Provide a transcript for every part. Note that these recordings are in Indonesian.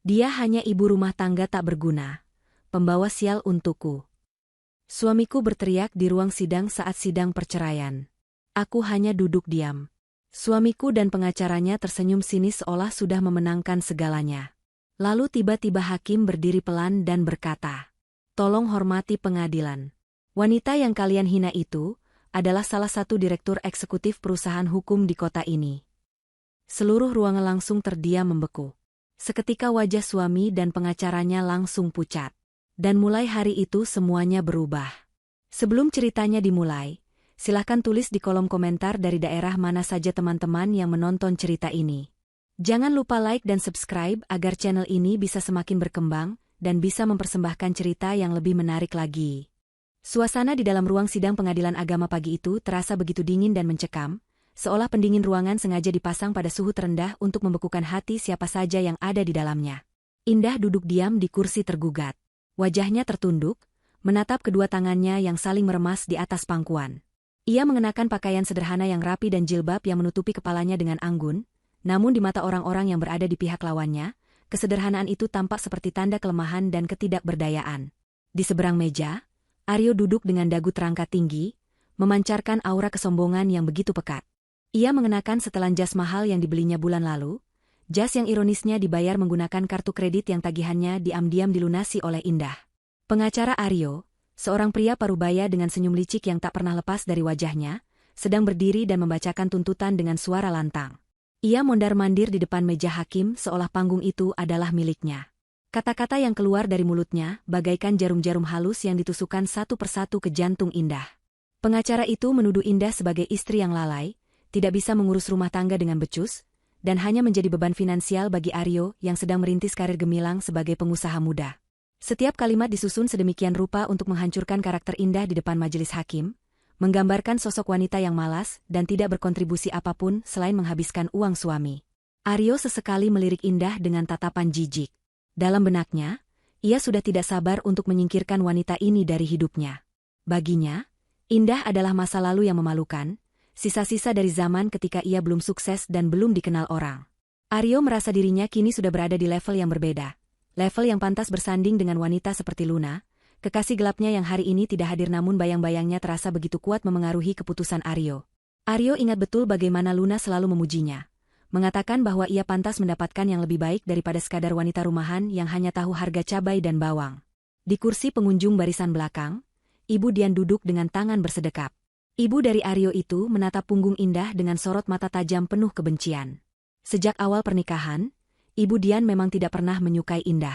Dia hanya ibu rumah tangga tak berguna, pembawa sial untukku. Suamiku berteriak di ruang sidang saat sidang perceraian. Aku hanya duduk diam. Suamiku dan pengacaranya tersenyum sinis seolah sudah memenangkan segalanya. Lalu tiba-tiba hakim berdiri pelan dan berkata, "Tolong hormati pengadilan. Wanita yang kalian hina itu adalah salah satu direktur eksekutif perusahaan hukum di kota ini." Seluruh ruangan langsung terdiam membeku. Seketika wajah suami dan pengacaranya langsung pucat. Dan mulai hari itu semuanya berubah. Sebelum ceritanya dimulai, silahkan tulis di kolom komentar dari daerah mana saja teman-teman yang menonton cerita ini. Jangan lupa like dan subscribe agar channel ini bisa semakin berkembang dan bisa mempersembahkan cerita yang lebih menarik lagi. Suasana di dalam ruang sidang pengadilan agama pagi itu terasa begitu dingin dan mencekam, seolah pendingin ruangan sengaja dipasang pada suhu terendah untuk membekukan hati siapa saja yang ada di dalamnya. Indah duduk diam di kursi tergugat. Wajahnya tertunduk, menatap kedua tangannya yang saling meremas di atas pangkuan. Ia mengenakan pakaian sederhana yang rapi dan jilbab yang menutupi kepalanya dengan anggun, namun di mata orang-orang yang berada di pihak lawannya, kesederhanaan itu tampak seperti tanda kelemahan dan ketidakberdayaan. Di seberang meja, Aryo duduk dengan dagu terangkat tinggi, memancarkan aura kesombongan yang begitu pekat. Ia mengenakan setelan jas mahal yang dibelinya bulan lalu, jas yang ironisnya dibayar menggunakan kartu kredit yang tagihannya diam-diam dilunasi oleh Indah. Pengacara Aryo, seorang pria parubaya dengan senyum licik yang tak pernah lepas dari wajahnya, sedang berdiri dan membacakan tuntutan dengan suara lantang. Ia mondar-mandir di depan meja hakim seolah panggung itu adalah miliknya. Kata-kata yang keluar dari mulutnya bagaikan jarum-jarum halus yang ditusukkan satu persatu ke jantung Indah. Pengacara itu menuduh Indah sebagai istri yang lalai, tidak bisa mengurus rumah tangga dengan becus, dan hanya menjadi beban finansial bagi Aryo yang sedang merintis karir gemilang sebagai pengusaha muda. Setiap kalimat disusun sedemikian rupa untuk menghancurkan karakter Indah di depan majelis hakim, menggambarkan sosok wanita yang malas dan tidak berkontribusi apapun selain menghabiskan uang suami. Aryo sesekali melirik Indah dengan tatapan jijik. Dalam benaknya, ia sudah tidak sabar untuk menyingkirkan wanita ini dari hidupnya. Baginya, Indah adalah masa lalu yang memalukan, sisa-sisa dari zaman ketika ia belum sukses dan belum dikenal orang. Aryo merasa dirinya kini sudah berada di level yang berbeda. Level yang pantas bersanding dengan wanita seperti Luna, kekasih gelapnya yang hari ini tidak hadir namun bayang-bayangnya terasa begitu kuat memengaruhi keputusan Aryo. Aryo ingat betul bagaimana Luna selalu memujinya, mengatakan bahwa ia pantas mendapatkan yang lebih baik daripada sekadar wanita rumahan yang hanya tahu harga cabai dan bawang. Di kursi pengunjung barisan belakang, Ibu Dian duduk dengan tangan bersedekap. Ibu dari Aryo itu menatap punggung Indah dengan sorot mata tajam penuh kebencian. Sejak awal pernikahan, Ibu Dian memang tidak pernah menyukai Indah.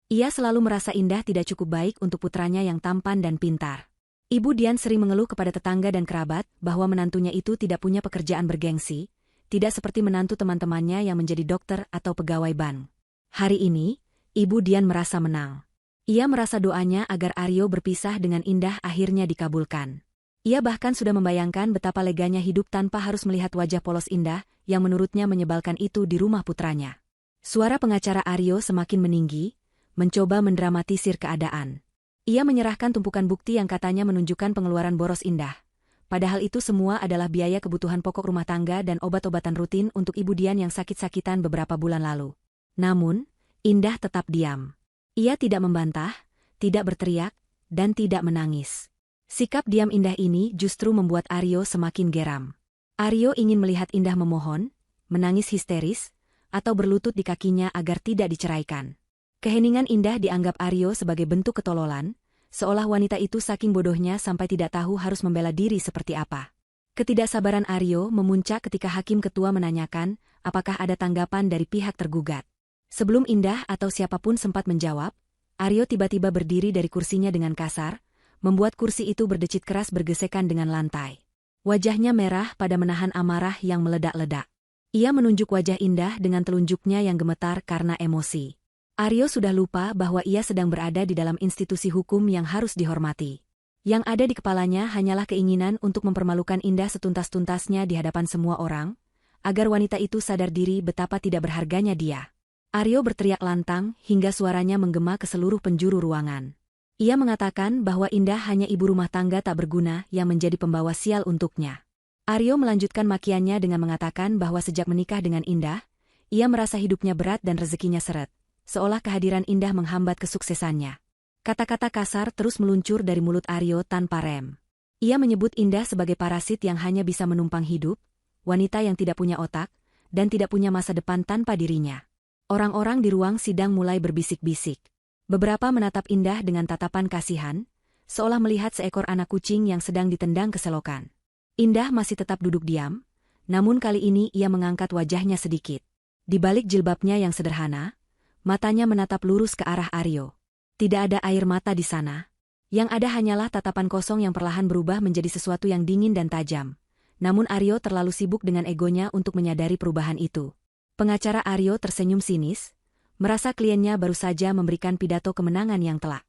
Ia selalu merasa Indah tidak cukup baik untuk putranya yang tampan dan pintar. Ibu Dian sering mengeluh kepada tetangga dan kerabat bahwa menantunya itu tidak punya pekerjaan bergengsi, tidak seperti menantu teman-temannya yang menjadi dokter atau pegawai bank. Hari ini, Ibu Dian merasa menang. Ia merasa doanya agar Aryo berpisah dengan Indah akhirnya dikabulkan. Ia bahkan sudah membayangkan betapa leganya hidup tanpa harus melihat wajah polos Indah yang menurutnya menyebalkan itu di rumah putranya. Suara pengacara Aryo semakin meninggi, mencoba mendramatisir keadaan. Ia menyerahkan tumpukan bukti yang katanya menunjukkan pengeluaran boros Indah. Padahal itu semua adalah biaya kebutuhan pokok rumah tangga dan obat-obatan rutin untuk Ibu Dian yang sakit-sakitan beberapa bulan lalu. Namun, Indah tetap diam. Ia tidak membantah, tidak berteriak, dan tidak menangis. Sikap diam Indah ini justru membuat Aryo semakin geram. Aryo ingin melihat Indah memohon, menangis histeris, atau berlutut di kakinya agar tidak diceraikan. Keheningan Indah dianggap Aryo sebagai bentuk ketololan, seolah wanita itu saking bodohnya sampai tidak tahu harus membela diri seperti apa. Ketidaksabaran Aryo memuncak ketika hakim ketua menanyakan apakah ada tanggapan dari pihak tergugat. Sebelum Indah atau siapapun sempat menjawab, Aryo tiba-tiba berdiri dari kursinya dengan kasar, membuat kursi itu berdecit keras bergesekan dengan lantai. Wajahnya merah pada menahan amarah yang meledak-ledak. Ia menunjuk wajah Indah dengan telunjuknya yang gemetar karena emosi. Aryo sudah lupa bahwa ia sedang berada di dalam institusi hukum yang harus dihormati. Yang ada di kepalanya hanyalah keinginan untuk mempermalukan Indah setuntas-tuntasnya di hadapan semua orang, agar wanita itu sadar diri betapa tidak berharganya dia. Aryo berteriak lantang hingga suaranya menggema ke seluruh penjuru ruangan. Ia mengatakan bahwa Indah hanya ibu rumah tangga tak berguna yang menjadi pembawa sial untuknya. Aryo melanjutkan makiannya dengan mengatakan bahwa sejak menikah dengan Indah, ia merasa hidupnya berat dan rezekinya seret. seolah kehadiran Indah menghambat kesuksesannya. Kata-kata kasar terus meluncur dari mulut Aryo tanpa rem. Ia menyebut Indah sebagai parasit yang hanya bisa menumpang hidup, wanita yang tidak punya otak, dan tidak punya masa depan tanpa dirinya. Orang-orang di ruang sidang mulai berbisik-bisik. Beberapa menatap Indah dengan tatapan kasihan, seolah melihat seekor anak kucing yang sedang ditendang ke selokan. Indah masih tetap duduk diam, namun kali ini ia mengangkat wajahnya sedikit. Di balik jilbabnya yang sederhana, matanya menatap lurus ke arah Aryo. Tidak ada air mata di sana. Yang ada hanyalah tatapan kosong yang perlahan berubah menjadi sesuatu yang dingin dan tajam. Namun Aryo terlalu sibuk dengan egonya untuk menyadari perubahan itu. Pengacara Aryo tersenyum sinis, merasa kliennya baru saja memberikan pidato kemenangan yang telak.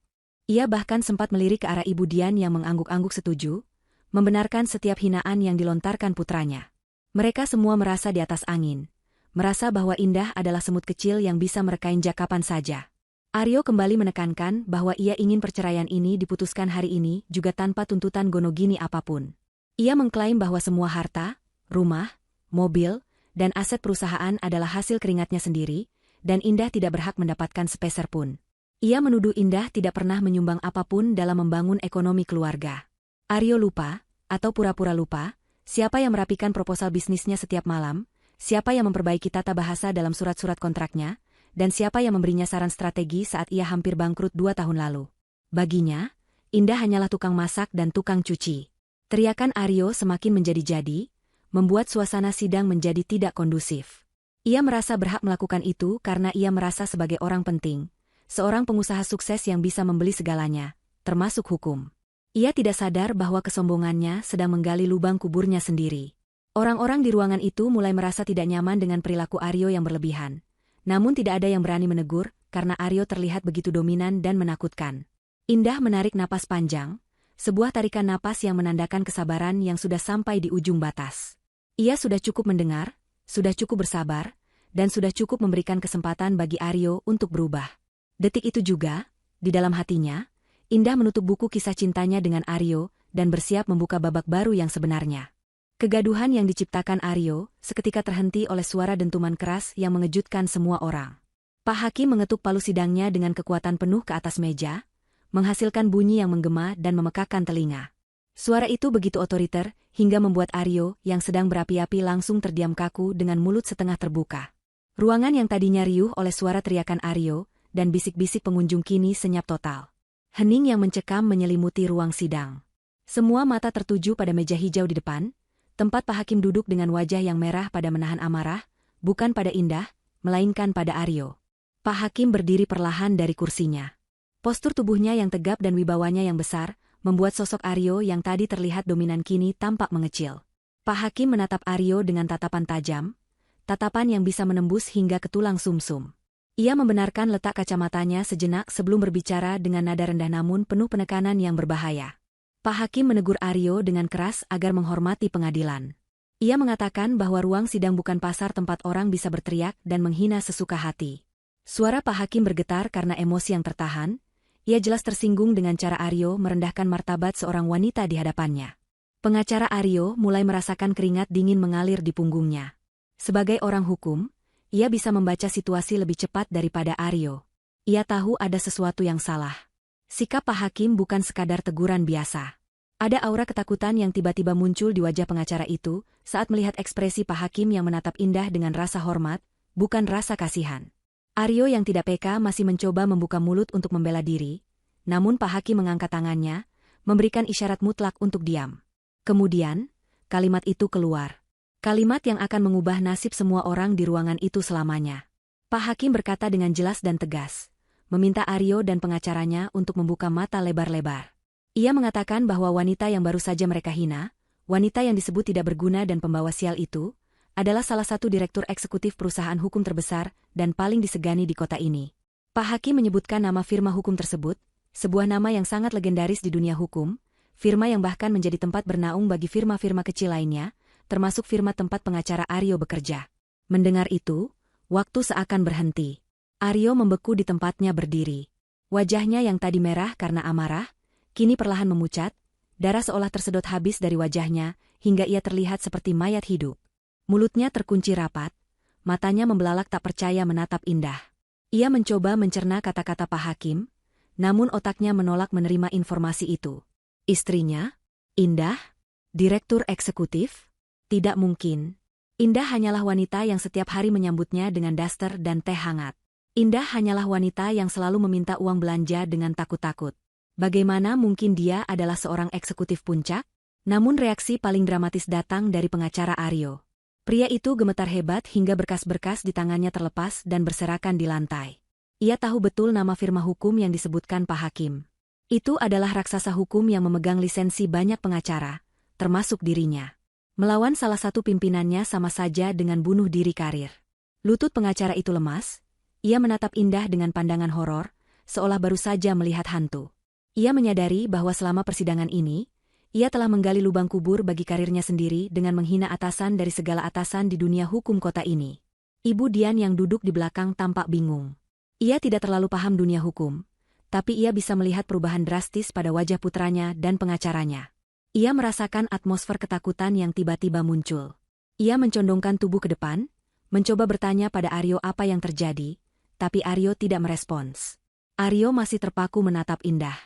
Ia bahkan sempat melirik ke arah Ibu Dian yang mengangguk-angguk setuju, membenarkan setiap hinaan yang dilontarkan putranya. Mereka semua merasa di atas angin, merasa bahwa Indah adalah semut kecil yang bisa mereka injak kapan saja. Aryo kembali menekankan bahwa ia ingin perceraian ini diputuskan hari ini juga tanpa tuntutan gonogini apapun. Ia mengklaim bahwa semua harta, rumah, mobil, dan aset perusahaan adalah hasil keringatnya sendiri, dan Indah tidak berhak mendapatkan sepeser pun. Ia menuduh Indah tidak pernah menyumbang apapun dalam membangun ekonomi keluarga. Aryo lupa, atau pura-pura lupa, siapa yang merapikan proposal bisnisnya setiap malam, siapa yang memperbaiki tata bahasa dalam surat-surat kontraknya, dan siapa yang memberinya saran strategi saat ia hampir bangkrut 2 tahun lalu. Baginya, Indah hanyalah tukang masak dan tukang cuci. Teriakan Aryo semakin menjadi-jadi, membuat suasana sidang menjadi tidak kondusif. Ia merasa berhak melakukan itu karena ia merasa sebagai orang penting, seorang pengusaha sukses yang bisa membeli segalanya, termasuk hukum. Ia tidak sadar bahwa kesombongannya sedang menggali lubang kuburnya sendiri. Orang-orang di ruangan itu mulai merasa tidak nyaman dengan perilaku Aryo yang berlebihan. Namun tidak ada yang berani menegur, karena Aryo terlihat begitu dominan dan menakutkan. Indah menarik napas panjang, sebuah tarikan napas yang menandakan kesabaran yang sudah sampai di ujung batas. Ia sudah cukup mendengar, sudah cukup bersabar, dan sudah cukup memberikan kesempatan bagi Aryo untuk berubah. Detik itu juga, di dalam hatinya, Indah menutup buku kisah cintanya dengan Aryo dan bersiap membuka babak baru yang sebenarnya. Kegaduhan yang diciptakan Aryo seketika terhenti oleh suara dentuman keras yang mengejutkan semua orang. Pak Hakim mengetuk palu sidangnya dengan kekuatan penuh ke atas meja, menghasilkan bunyi yang menggema dan memekakkan telinga. Suara itu begitu otoriter hingga membuat Aryo yang sedang berapi-api langsung terdiam kaku dengan mulut setengah terbuka. Ruangan yang tadinya riuh oleh suara teriakan Aryo dan bisik-bisik pengunjung kini senyap total. Hening yang mencekam menyelimuti ruang sidang. Semua mata tertuju pada meja hijau di depan, tempat Pak Hakim duduk dengan wajah yang merah pada menahan amarah, bukan pada Indah, melainkan pada Aryo. Pak Hakim berdiri perlahan dari kursinya. Postur tubuhnya yang tegap dan wibawanya yang besar, membuat sosok Aryo yang tadi terlihat dominan kini tampak mengecil. Pak Hakim menatap Aryo dengan tatapan tajam, tatapan yang bisa menembus hingga ke tulang sumsum. Ia membenarkan letak kacamatanya sejenak sebelum berbicara dengan nada rendah namun penuh penekanan yang berbahaya. Pak Hakim menegur Aryo dengan keras agar menghormati pengadilan. Ia mengatakan bahwa ruang sidang bukan pasar tempat orang bisa berteriak dan menghina sesuka hati. Suara Pak Hakim bergetar karena emosi yang tertahan. Ia jelas tersinggung dengan cara Aryo merendahkan martabat seorang wanita di hadapannya. Pengacara Aryo mulai merasakan keringat dingin mengalir di punggungnya. Sebagai orang hukum, ia bisa membaca situasi lebih cepat daripada Aryo. Ia tahu ada sesuatu yang salah. Sikap Pak Hakim bukan sekadar teguran biasa. Ada aura ketakutan yang tiba-tiba muncul di wajah pengacara itu saat melihat ekspresi Pak Hakim yang menatap Indah dengan rasa hormat, bukan rasa kasihan. Aryo yang tidak peka masih mencoba membuka mulut untuk membela diri, namun Pak Hakim mengangkat tangannya, memberikan isyarat mutlak untuk diam. Kemudian, kalimat itu keluar. Kalimat yang akan mengubah nasib semua orang di ruangan itu selamanya. Pak Hakim berkata dengan jelas dan tegas, meminta Aryo dan pengacaranya untuk membuka mata lebar-lebar. Ia mengatakan bahwa wanita yang baru saja mereka hina, wanita yang disebut tidak berguna dan pembawa sial itu, adalah salah satu direktur eksekutif perusahaan hukum terbesar dan paling disegani di kota ini. Pak Hakim menyebutkan nama firma hukum tersebut, sebuah nama yang sangat legendaris di dunia hukum, firma yang bahkan menjadi tempat bernaung bagi firma-firma kecil lainnya, termasuk firma tempat pengacara Aryo bekerja. Mendengar itu, waktu seakan berhenti. Aryo membeku di tempatnya berdiri. Wajahnya yang tadi merah karena amarah, kini perlahan memucat, darah seolah tersedot habis dari wajahnya, hingga ia terlihat seperti mayat hidup. Mulutnya terkunci rapat, matanya membelalak tak percaya menatap Indah. Ia mencoba mencerna kata-kata Pak Hakim, namun otaknya menolak menerima informasi itu. Istrinya? Indah? Direktur eksekutif? Tidak mungkin. Indah hanyalah wanita yang setiap hari menyambutnya dengan daster dan teh hangat. Indah hanyalah wanita yang selalu meminta uang belanja dengan takut-takut. Bagaimana mungkin dia adalah seorang eksekutif puncak? Namun reaksi paling dramatis datang dari pengacara Aryo. Pria itu gemetar hebat hingga berkas-berkas di tangannya terlepas dan berserakan di lantai. Ia tahu betul nama firma hukum yang disebutkan Pak Hakim. Itu adalah raksasa hukum yang memegang lisensi banyak pengacara, termasuk dirinya. Melawan salah satu pimpinannya sama saja dengan bunuh diri karir. Lutut pengacara itu lemas, ia menatap Indah dengan pandangan horor, seolah baru saja melihat hantu. Ia menyadari bahwa selama persidangan ini, ia telah menggali lubang kubur bagi karirnya sendiri dengan menghina atasan dari segala atasan di dunia hukum kota ini. Ibu Dian yang duduk di belakang tampak bingung. Ia tidak terlalu paham dunia hukum, tapi ia bisa melihat perubahan drastis pada wajah putranya dan pengacaranya. Ia merasakan atmosfer ketakutan yang tiba-tiba muncul. Ia mencondongkan tubuh ke depan, mencoba bertanya pada Aryo apa yang terjadi, tapi Aryo tidak merespons. Aryo masih terpaku menatap Indah.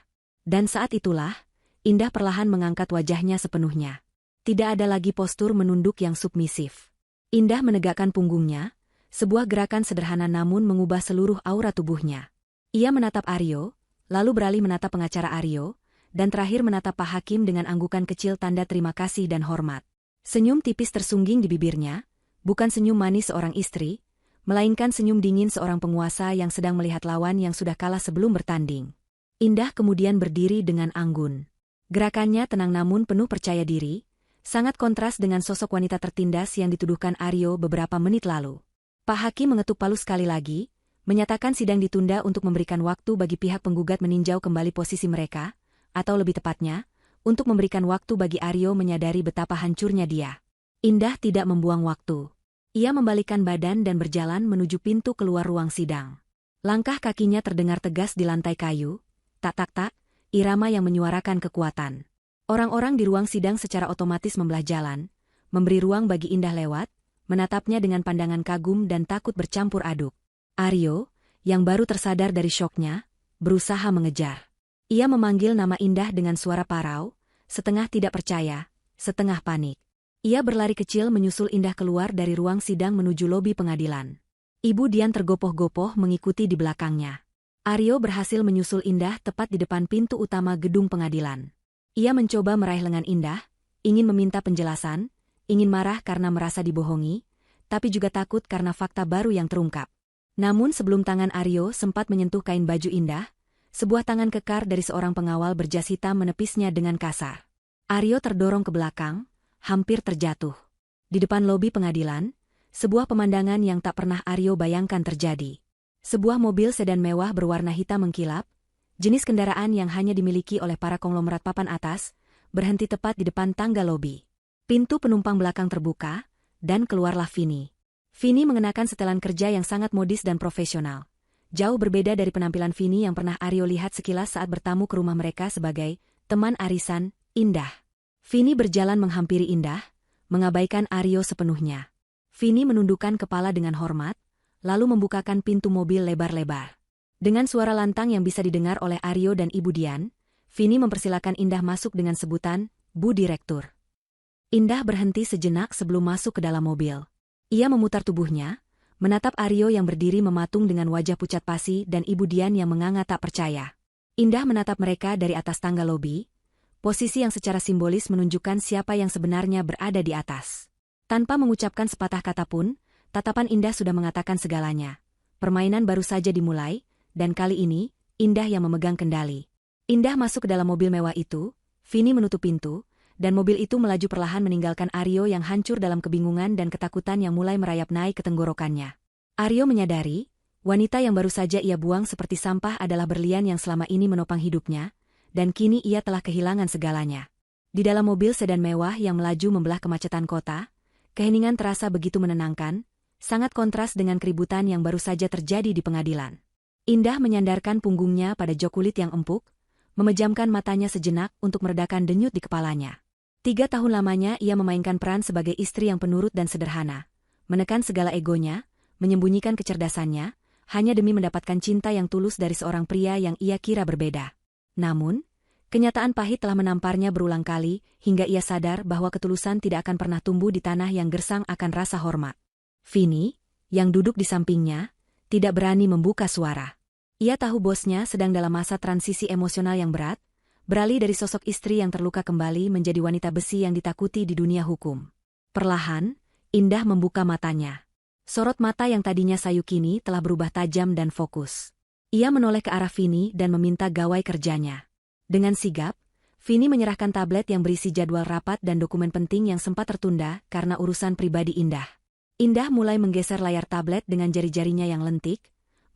Dan saat itulah, Indah perlahan mengangkat wajahnya sepenuhnya. Tidak ada lagi postur menunduk yang submisif. Indah menegakkan punggungnya, sebuah gerakan sederhana namun mengubah seluruh aura tubuhnya. Ia menatap Aryo, lalu beralih menatap pengacara Aryo, dan terakhir menatap Pak Hakim dengan anggukan kecil tanda terima kasih dan hormat. Senyum tipis tersungging di bibirnya, bukan senyum manis seorang istri, melainkan senyum dingin seorang penguasa yang sedang melihat lawan yang sudah kalah sebelum bertanding. Indah kemudian berdiri dengan anggun. Gerakannya tenang namun penuh percaya diri, sangat kontras dengan sosok wanita tertindas yang dituduhkan Aryo beberapa menit lalu. Pak Hakim mengetuk palu sekali lagi, menyatakan sidang ditunda untuk memberikan waktu bagi pihak penggugat meninjau kembali posisi mereka, atau lebih tepatnya, untuk memberikan waktu bagi Aryo menyadari betapa hancurnya dia. Indah tidak membuang waktu. Ia membalikkan badan dan berjalan menuju pintu keluar ruang sidang. Langkah kakinya terdengar tegas di lantai kayu, tak-tak-tak, irama yang menyuarakan kekuatan. Orang-orang di ruang sidang secara otomatis membelah jalan, memberi ruang bagi Indah lewat, menatapnya dengan pandangan kagum dan takut bercampur aduk. Aryo, yang baru tersadar dari syoknya, berusaha mengejar. Ia memanggil nama Indah dengan suara parau, setengah tidak percaya, setengah panik. Ia berlari kecil menyusul Indah keluar dari ruang sidang menuju lobi pengadilan. Ibu Dian tergopoh-gopoh mengikuti di belakangnya. Aryo berhasil menyusul Indah tepat di depan pintu utama gedung pengadilan. Ia mencoba meraih lengan Indah, ingin meminta penjelasan, ingin marah karena merasa dibohongi, tapi juga takut karena fakta baru yang terungkap. Namun sebelum tangan Aryo sempat menyentuh kain baju Indah, sebuah tangan kekar dari seorang pengawal berjas hitam menepisnya dengan kasar. Aryo terdorong ke belakang, hampir terjatuh. Di depan lobi pengadilan, sebuah pemandangan yang tak pernah Aryo bayangkan terjadi. Sebuah mobil sedan mewah berwarna hitam mengkilap, jenis kendaraan yang hanya dimiliki oleh para konglomerat papan atas, berhenti tepat di depan tangga lobi. Pintu penumpang belakang terbuka, dan keluarlah Vini. Vini mengenakan setelan kerja yang sangat modis dan profesional. Jauh berbeda dari penampilan Vini yang pernah Aryo lihat sekilas saat bertamu ke rumah mereka sebagai teman arisan Indah. Vini berjalan menghampiri Indah, mengabaikan Aryo sepenuhnya. Vini menundukkan kepala dengan hormat, lalu membukakan pintu mobil lebar-lebar. Dengan suara lantang yang bisa didengar oleh Aryo dan Ibu Dian, Vini mempersilakan Indah masuk dengan sebutan, Bu Direktur. Indah berhenti sejenak sebelum masuk ke dalam mobil. Ia memutar tubuhnya, menatap Aryo yang berdiri mematung dengan wajah pucat pasi dan Ibu Dian yang menganga tak percaya. Indah menatap mereka dari atas tangga lobi, posisi yang secara simbolis menunjukkan siapa yang sebenarnya berada di atas. Tanpa mengucapkan sepatah kata pun, tatapan Indah sudah mengatakan segalanya. Permainan baru saja dimulai, dan kali ini, Indah yang memegang kendali. Indah masuk ke dalam mobil mewah itu, Vini menutup pintu, dan mobil itu melaju perlahan meninggalkan Aryo yang hancur dalam kebingungan dan ketakutan yang mulai merayap naik ke tenggorokannya. Aryo menyadari, wanita yang baru saja ia buang seperti sampah adalah berlian yang selama ini menopang hidupnya, dan kini ia telah kehilangan segalanya. Di dalam mobil sedan mewah yang melaju membelah kemacetan kota, keheningan terasa begitu menenangkan, sangat kontras dengan keributan yang baru saja terjadi di pengadilan. Indah menyandarkan punggungnya pada jok kulit yang empuk, memejamkan matanya sejenak untuk meredakan denyut di kepalanya. 3 tahun lamanya ia memainkan peran sebagai istri yang penurut dan sederhana, menekan segala egonya, menyembunyikan kecerdasannya, hanya demi mendapatkan cinta yang tulus dari seorang pria yang ia kira berbeda. Namun, kenyataan pahit telah menamparnya berulang kali, hingga ia sadar bahwa ketulusan tidak akan pernah tumbuh di tanah yang gersang akan rasa hormat. Vini, yang duduk di sampingnya, tidak berani membuka suara. Ia tahu bosnya sedang dalam masa transisi emosional yang berat, beralih dari sosok istri yang terluka kembali menjadi wanita besi yang ditakuti di dunia hukum. Perlahan, Indah membuka matanya. Sorot mata yang tadinya sayu kini telah berubah tajam dan fokus. Ia menoleh ke arah Vini dan meminta gawai kerjanya. Dengan sigap, Vini menyerahkan tablet yang berisi jadwal rapat dan dokumen penting yang sempat tertunda karena urusan pribadi Indah. Indah mulai menggeser layar tablet dengan jari-jarinya yang lentik,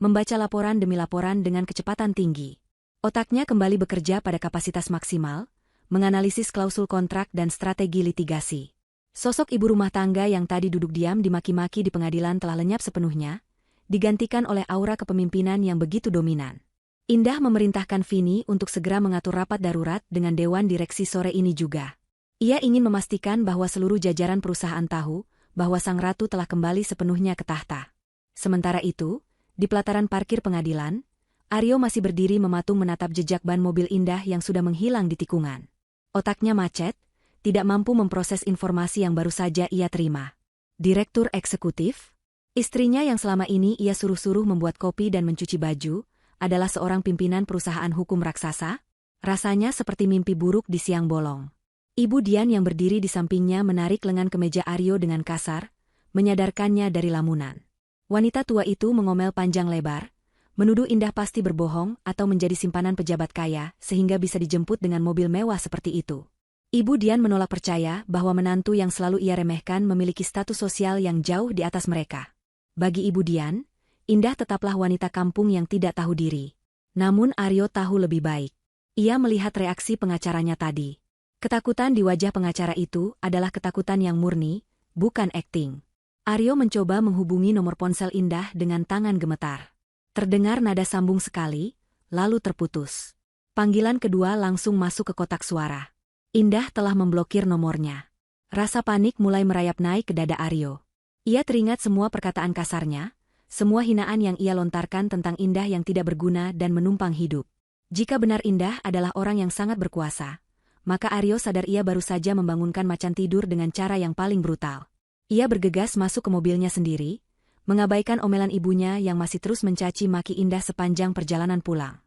membaca laporan demi laporan dengan kecepatan tinggi. Otaknya kembali bekerja pada kapasitas maksimal, menganalisis klausul kontrak dan strategi litigasi. Sosok ibu rumah tangga yang tadi duduk diam dimaki-maki di pengadilan telah lenyap sepenuhnya, digantikan oleh aura kepemimpinan yang begitu dominan. Indah memerintahkan Vini untuk segera mengatur rapat darurat dengan Dewan Direksi sore ini juga. Ia ingin memastikan bahwa seluruh jajaran perusahaan tahu bahwa sang ratu telah kembali sepenuhnya ke tahta. Sementara itu, di pelataran parkir pengadilan, Aryo masih berdiri mematung menatap jejak ban mobil Indah yang sudah menghilang di tikungan. Otaknya macet, tidak mampu memproses informasi yang baru saja ia terima. Direktur eksekutif? Istrinya yang selama ini ia suruh-suruh membuat kopi dan mencuci baju, adalah seorang pimpinan perusahaan hukum raksasa? Rasanya seperti mimpi buruk di siang bolong. Ibu Dian yang berdiri di sampingnya menarik lengan kemeja Aryo dengan kasar, menyadarkannya dari lamunan. Wanita tua itu mengomel panjang lebar, menuduh Indah pasti berbohong atau menjadi simpanan pejabat kaya sehingga bisa dijemput dengan mobil mewah seperti itu. Ibu Dian menolak percaya bahwa menantu yang selalu ia remehkan memiliki status sosial yang jauh di atas mereka. Bagi Ibu Dian, Indah tetaplah wanita kampung yang tidak tahu diri. Namun Aryo tahu lebih baik. Ia melihat reaksi pengacaranya tadi. Ketakutan di wajah pengacara itu adalah ketakutan yang murni, bukan akting. Aryo mencoba menghubungi nomor ponsel Indah dengan tangan gemetar. Terdengar nada sambung sekali, lalu terputus. Panggilan kedua langsung masuk ke kotak suara. Indah telah memblokir nomornya. Rasa panik mulai merayap naik ke dada Aryo. Ia teringat semua perkataan kasarnya, semua hinaan yang ia lontarkan tentang Indah yang tidak berguna dan menumpang hidup. Jika benar Indah adalah orang yang sangat berkuasa, maka Aryo sadar ia baru saja membangunkan macan tidur dengan cara yang paling brutal. Ia bergegas masuk ke mobilnya sendiri, mengabaikan omelan ibunya yang masih terus mencaci maki Indah sepanjang perjalanan pulang.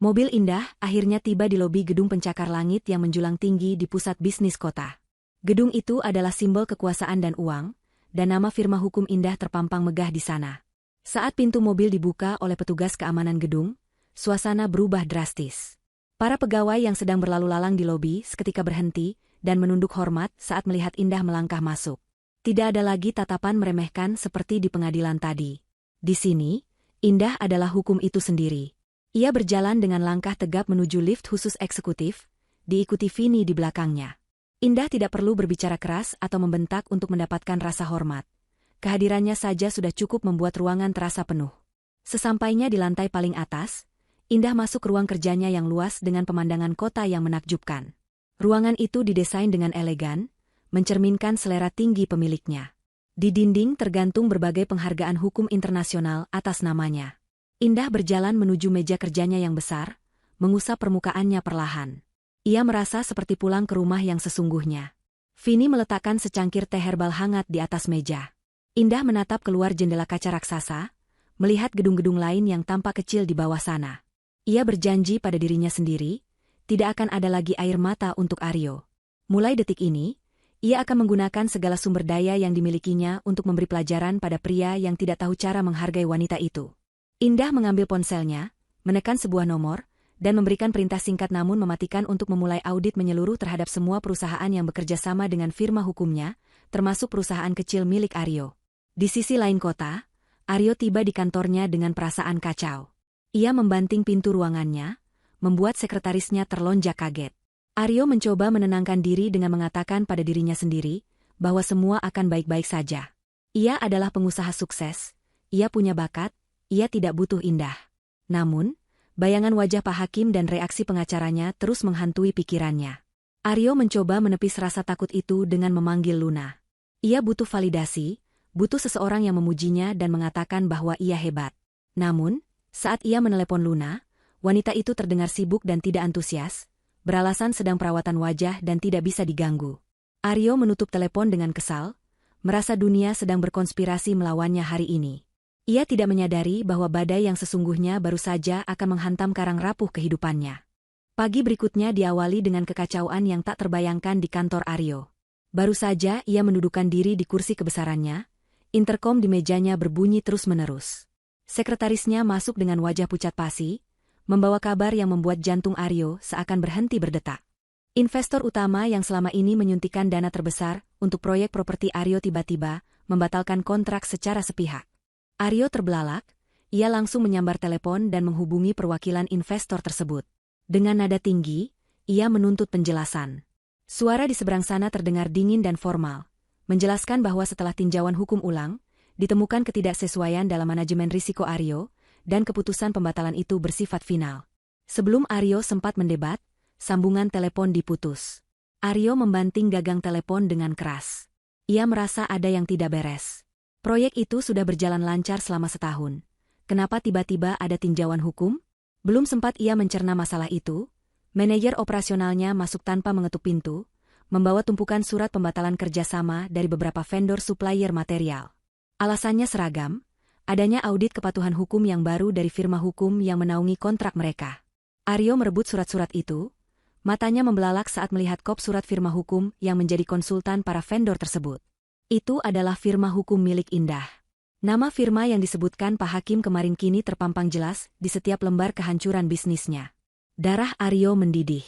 Mobil Indah akhirnya tiba di lobi gedung pencakar langit yang menjulang tinggi di pusat bisnis kota. Gedung itu adalah simbol kekuasaan dan uang, dan nama firma hukum Indah terpampang megah di sana. Saat pintu mobil dibuka oleh petugas keamanan gedung, suasana berubah drastis. Para pegawai yang sedang berlalu lalang di lobi seketika berhenti dan menunduk hormat saat melihat Indah melangkah masuk. Tidak ada lagi tatapan meremehkan seperti di pengadilan tadi. Di sini, Indah adalah hukum itu sendiri. Ia berjalan dengan langkah tegap menuju lift khusus eksekutif, diikuti Vini di belakangnya. Indah tidak perlu berbicara keras atau membentak untuk mendapatkan rasa hormat. Kehadirannya saja sudah cukup membuat ruangan terasa penuh. Sesampainya di lantai paling atas, Indah masuk ruang kerjanya yang luas dengan pemandangan kota yang menakjubkan. Ruangan itu didesain dengan elegan, mencerminkan selera tinggi pemiliknya. Di dinding tergantung berbagai penghargaan hukum internasional atas namanya. Indah berjalan menuju meja kerjanya yang besar, mengusap permukaannya perlahan. Ia merasa seperti pulang ke rumah yang sesungguhnya. Vini meletakkan secangkir teh herbal hangat di atas meja. Indah menatap keluar jendela kaca raksasa, melihat gedung-gedung lain yang tampak kecil di bawah sana. Ia berjanji pada dirinya sendiri, tidak akan ada lagi air mata untuk Aryo. Mulai detik ini, ia akan menggunakan segala sumber daya yang dimilikinya untuk memberi pelajaran pada pria yang tidak tahu cara menghargai wanita itu. Indah mengambil ponselnya, menekan sebuah nomor, dan memberikan perintah singkat namun mematikan untuk memulai audit menyeluruh terhadap semua perusahaan yang bekerja sama dengan firma hukumnya, termasuk perusahaan kecil milik Aryo. Di sisi lain kota, Aryo tiba di kantornya dengan perasaan kacau. Ia membanting pintu ruangannya, membuat sekretarisnya terlonjak kaget. Aryo mencoba menenangkan diri dengan mengatakan pada dirinya sendiri, bahwa semua akan baik-baik saja. Ia adalah pengusaha sukses, ia punya bakat, ia tidak butuh Indah. Namun, bayangan wajah Pak Hakim dan reaksi pengacaranya terus menghantui pikirannya. Aryo mencoba menepis rasa takut itu dengan memanggil Luna. Ia butuh validasi, butuh seseorang yang memujinya dan mengatakan bahwa ia hebat. Namun, saat ia menelepon Luna, wanita itu terdengar sibuk dan tidak antusias, beralasan sedang perawatan wajah dan tidak bisa diganggu. Aryo menutup telepon dengan kesal, merasa dunia sedang berkonspirasi melawannya hari ini. Ia tidak menyadari bahwa badai yang sesungguhnya baru saja akan menghantam karang rapuh kehidupannya. Pagi berikutnya diawali dengan kekacauan yang tak terbayangkan di kantor Aryo. Baru saja ia mendudukkan diri di kursi kebesarannya, interkom di mejanya berbunyi terus-menerus. Sekretarisnya masuk dengan wajah pucat pasi, membawa kabar yang membuat jantung Aryo seakan berhenti berdetak. Investor utama yang selama ini menyuntikkan dana terbesar untuk proyek properti Aryo tiba-tiba membatalkan kontrak secara sepihak. Aryo terbelalak, ia langsung menyambar telepon dan menghubungi perwakilan investor tersebut. Dengan nada tinggi, ia menuntut penjelasan. Suara di seberang sana terdengar dingin dan formal, menjelaskan bahwa setelah tinjauan hukum ulang, ditemukan ketidaksesuaian dalam manajemen risiko Aryo, dan keputusan pembatalan itu bersifat final. Sebelum Aryo sempat mendebat, sambungan telepon diputus. Aryo membanting gagang telepon dengan keras. Ia merasa ada yang tidak beres. Proyek itu sudah berjalan lancar selama setahun. Kenapa tiba-tiba ada tinjauan hukum? Belum sempat ia mencerna masalah itu, manajer operasionalnya masuk tanpa mengetuk pintu, membawa tumpukan surat pembatalan kerjasama dari beberapa vendor supplier material. Alasannya seragam, adanya audit kepatuhan hukum yang baru dari firma hukum yang menaungi kontrak mereka. Aryo merebut surat-surat itu, matanya membelalak saat melihat kop surat firma hukum yang menjadi konsultan para vendor tersebut. Itu adalah firma hukum milik Indah. Nama firma yang disebutkan Pak Hakim kemarin kini terpampang jelas di setiap lembar kehancuran bisnisnya. Darah Aryo mendidih.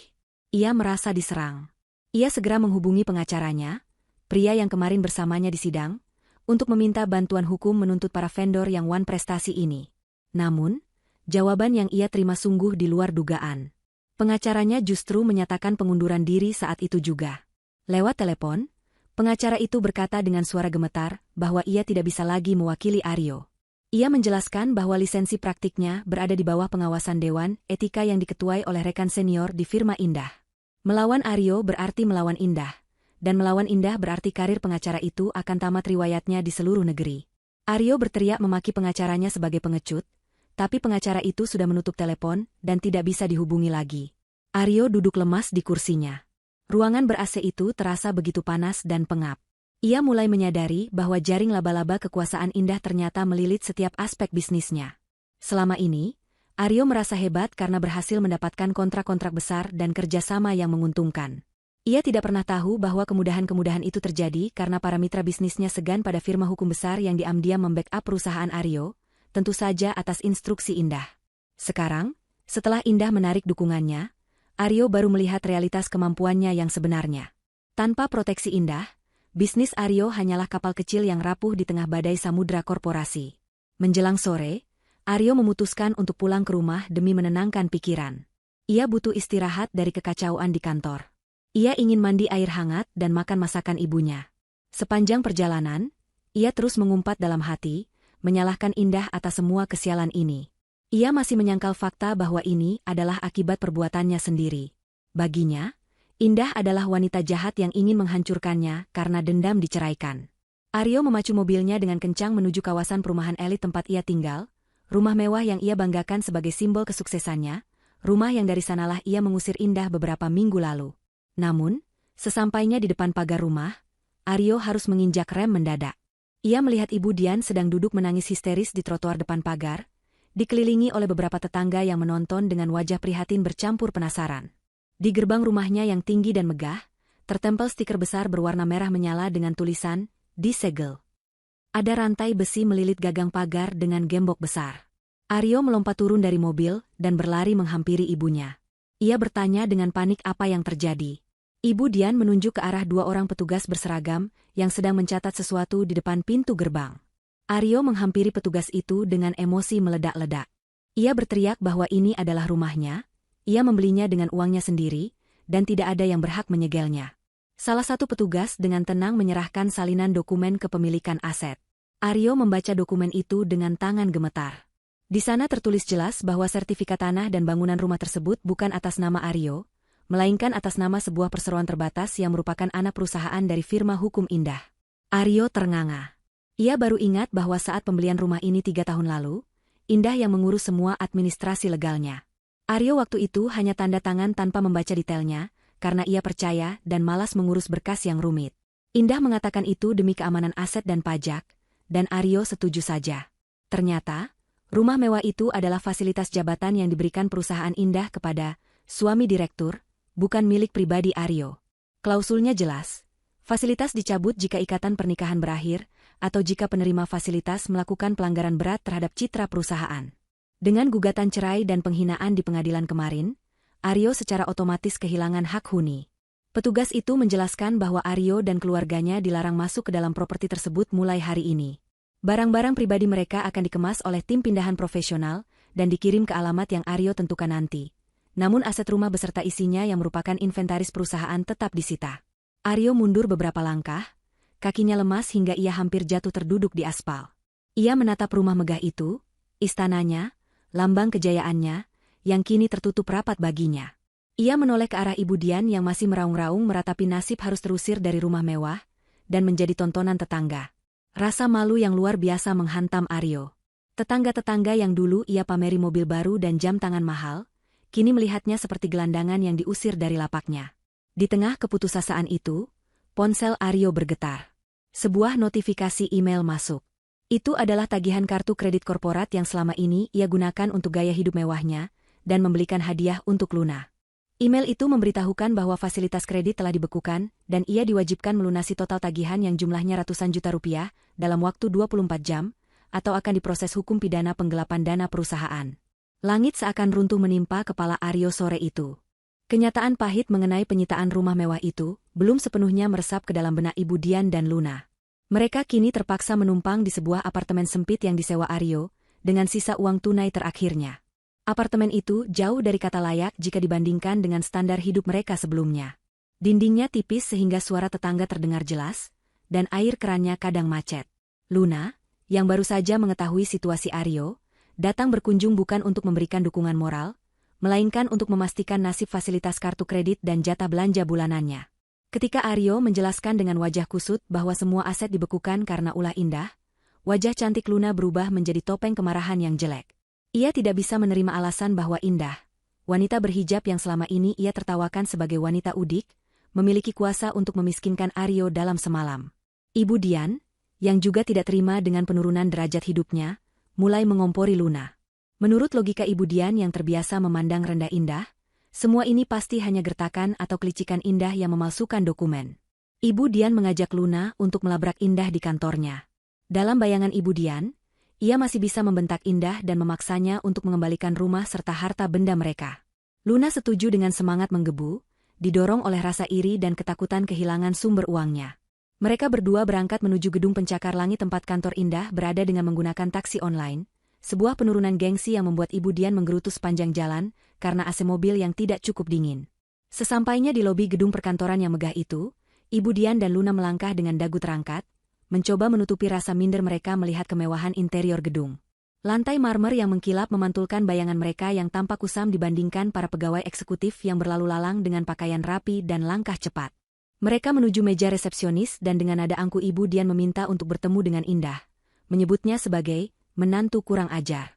Ia merasa diserang. Ia segera menghubungi pengacaranya, pria yang kemarin bersamanya di sidang, untuk meminta bantuan hukum menuntut para vendor yang wan prestasi ini. Namun, jawaban yang ia terima sungguh di luar dugaan. Pengacaranya justru menyatakan pengunduran diri saat itu juga. Lewat telepon, pengacara itu berkata dengan suara gemetar bahwa ia tidak bisa lagi mewakili Aryo. Ia menjelaskan bahwa lisensi praktiknya berada di bawah pengawasan Dewan Etika yang diketuai oleh rekan senior di firma Indah. Melawan Aryo berarti melawan Indah, dan melawan Indah berarti karir pengacara itu akan tamat riwayatnya di seluruh negeri. Aryo berteriak memaki pengacaranya sebagai pengecut, tapi pengacara itu sudah menutup telepon dan tidak bisa dihubungi lagi. Aryo duduk lemas di kursinya. Ruangan ber-AC itu terasa begitu panas dan pengap. Ia mulai menyadari bahwa jaring laba-laba kekuasaan Indah ternyata melilit setiap aspek bisnisnya. Selama ini, Aryo merasa hebat karena berhasil mendapatkan kontrak-kontrak besar dan kerjasama yang menguntungkan. Ia tidak pernah tahu bahwa kemudahan-kemudahan itu terjadi karena para mitra bisnisnya segan pada firma hukum besar yang diam-diam membackup perusahaan Aryo, tentu saja atas instruksi Indah. Sekarang, setelah Indah menarik dukungannya, Aryo baru melihat realitas kemampuannya yang sebenarnya. Tanpa proteksi Indah, bisnis Aryo hanyalah kapal kecil yang rapuh di tengah badai samudra korporasi. Menjelang sore, Aryo memutuskan untuk pulang ke rumah demi menenangkan pikiran. Ia butuh istirahat dari kekacauan di kantor. Ia ingin mandi air hangat dan makan masakan ibunya. Sepanjang perjalanan, ia terus mengumpat dalam hati, menyalahkan Indah atas semua kesialan ini. Ia masih menyangkal fakta bahwa ini adalah akibat perbuatannya sendiri. Baginya, Indah adalah wanita jahat yang ingin menghancurkannya karena dendam diceraikan. Aryo memacu mobilnya dengan kencang menuju kawasan perumahan elit tempat ia tinggal, rumah mewah yang ia banggakan sebagai simbol kesuksesannya, rumah yang dari sanalah ia mengusir Indah beberapa minggu lalu. Namun, sesampainya di depan pagar rumah, Aryo harus menginjak rem mendadak. Ia melihat Ibu Dian sedang duduk menangis histeris di trotoar depan pagar, dikelilingi oleh beberapa tetangga yang menonton dengan wajah prihatin bercampur penasaran. Di gerbang rumahnya yang tinggi dan megah, tertempel stiker besar berwarna merah menyala dengan tulisan, "Disegel". Ada rantai besi melilit gagang pagar dengan gembok besar. Aryo melompat turun dari mobil dan berlari menghampiri ibunya. Ia bertanya dengan panik apa yang terjadi. Ibu Dian menunjuk ke arah dua orang petugas berseragam yang sedang mencatat sesuatu di depan pintu gerbang. Aryo menghampiri petugas itu dengan emosi meledak-ledak. Ia berteriak bahwa ini adalah rumahnya, ia membelinya dengan uangnya sendiri, dan tidak ada yang berhak menyegelnya. Salah satu petugas dengan tenang menyerahkan salinan dokumen kepemilikan aset. Aryo membaca dokumen itu dengan tangan gemetar. Di sana tertulis jelas bahwa sertifikat tanah dan bangunan rumah tersebut bukan atas nama Aryo, melainkan atas nama sebuah perseroan terbatas yang merupakan anak perusahaan dari firma hukum Indah. Aryo ternganga. Ia baru ingat bahwa saat pembelian rumah ini 3 tahun lalu, Indah yang mengurus semua administrasi legalnya. Aryo waktu itu hanya tanda tangan tanpa membaca detailnya, karena ia percaya dan malas mengurus berkas yang rumit. Indah mengatakan itu demi keamanan aset dan pajak, dan Aryo setuju saja. Ternyata, rumah mewah itu adalah fasilitas jabatan yang diberikan perusahaan Indah kepada suami direktur, bukan milik pribadi Aryo. Klausulnya jelas. Fasilitas dicabut jika ikatan pernikahan berakhir, atau jika penerima fasilitas melakukan pelanggaran berat terhadap citra perusahaan. Dengan gugatan cerai dan penghinaan di pengadilan kemarin, Aryo secara otomatis kehilangan hak huni. Petugas itu menjelaskan bahwa Aryo dan keluarganya dilarang masuk ke dalam properti tersebut mulai hari ini. Barang-barang pribadi mereka akan dikemas oleh tim pindahan profesional dan dikirim ke alamat yang Aryo tentukan nanti. Namun aset rumah beserta isinya yang merupakan inventaris perusahaan tetap disita. Aryo mundur beberapa langkah, kakinya lemas hingga ia hampir jatuh terduduk di aspal. Ia menatap rumah megah itu, istananya, lambang kejayaannya, yang kini tertutup rapat baginya. Ia menoleh ke arah Ibu Dian yang masih meraung-raung meratapi nasib harus terusir dari rumah mewah, dan menjadi tontonan tetangga. Rasa malu yang luar biasa menghantam Aryo. Tetangga-tetangga yang dulu ia pameri mobil baru dan jam tangan mahal, kini melihatnya seperti gelandangan yang diusir dari lapaknya. Di tengah keputusasaan itu, ponsel Aryo bergetar. Sebuah notifikasi email masuk. Itu adalah tagihan kartu kredit korporat yang selama ini ia gunakan untuk gaya hidup mewahnya, dan membelikan hadiah untuk Luna. Email itu memberitahukan bahwa fasilitas kredit telah dibekukan, dan ia diwajibkan melunasi total tagihan yang jumlahnya ratusan juta rupiah, dalam waktu 24 jam, atau akan diproses hukum pidana penggelapan dana perusahaan. Langit seakan runtuh menimpa kepala Aryo sore itu. Kenyataan pahit mengenai penyitaan rumah mewah itu, belum sepenuhnya meresap ke dalam benak Ibu Dian dan Luna. Mereka kini terpaksa menumpang di sebuah apartemen sempit yang disewa Aryo, dengan sisa uang tunai terakhirnya. Apartemen itu jauh dari kata layak jika dibandingkan dengan standar hidup mereka sebelumnya. Dindingnya tipis sehingga suara tetangga terdengar jelas, dan air kerannya kadang macet. Luna, yang baru saja mengetahui situasi Aryo, datang berkunjung bukan untuk memberikan dukungan moral, melainkan untuk memastikan nasib fasilitas kartu kredit dan jatah belanja bulanannya. Ketika Aryo menjelaskan dengan wajah kusut bahwa semua aset dibekukan karena ulah Indah, wajah cantik Luna berubah menjadi topeng kemarahan yang jelek. Ia tidak bisa menerima alasan bahwa Indah, wanita berhijab yang selama ini ia tertawakan sebagai wanita udik, memiliki kuasa untuk memiskinkan Aryo dalam semalam. Ibu Dian, yang juga tidak terima dengan penurunan derajat hidupnya, mulai mengompori Luna. Menurut logika Ibu Dian yang terbiasa memandang rendah Indah, semua ini pasti hanya gertakan atau kelicikan Indah yang memalsukan dokumen. Ibu Dian mengajak Luna untuk melabrak Indah di kantornya. Dalam bayangan Ibu Dian, ia masih bisa membentak Indah dan memaksanya untuk mengembalikan rumah serta harta benda mereka. Luna setuju dengan semangat menggebu, didorong oleh rasa iri dan ketakutan kehilangan sumber uangnya. Mereka berdua berangkat menuju gedung pencakar langit tempat kantor Indah berada dengan menggunakan taksi online. Sebuah penurunan gengsi yang membuat Ibu Dian menggerutu sepanjang jalan, karena AC mobil yang tidak cukup dingin. Sesampainya di lobi gedung perkantoran yang megah itu, Ibu Dian dan Luna melangkah dengan dagu terangkat, mencoba menutupi rasa minder mereka melihat kemewahan interior gedung. Lantai marmer yang mengkilap memantulkan bayangan mereka yang tampak kusam dibandingkan para pegawai eksekutif yang berlalu lalang dengan pakaian rapi dan langkah cepat. Mereka menuju meja resepsionis dan dengan nada angkuh Ibu Dian meminta untuk bertemu dengan Indah, menyebutnya sebagai menantu kurang ajar.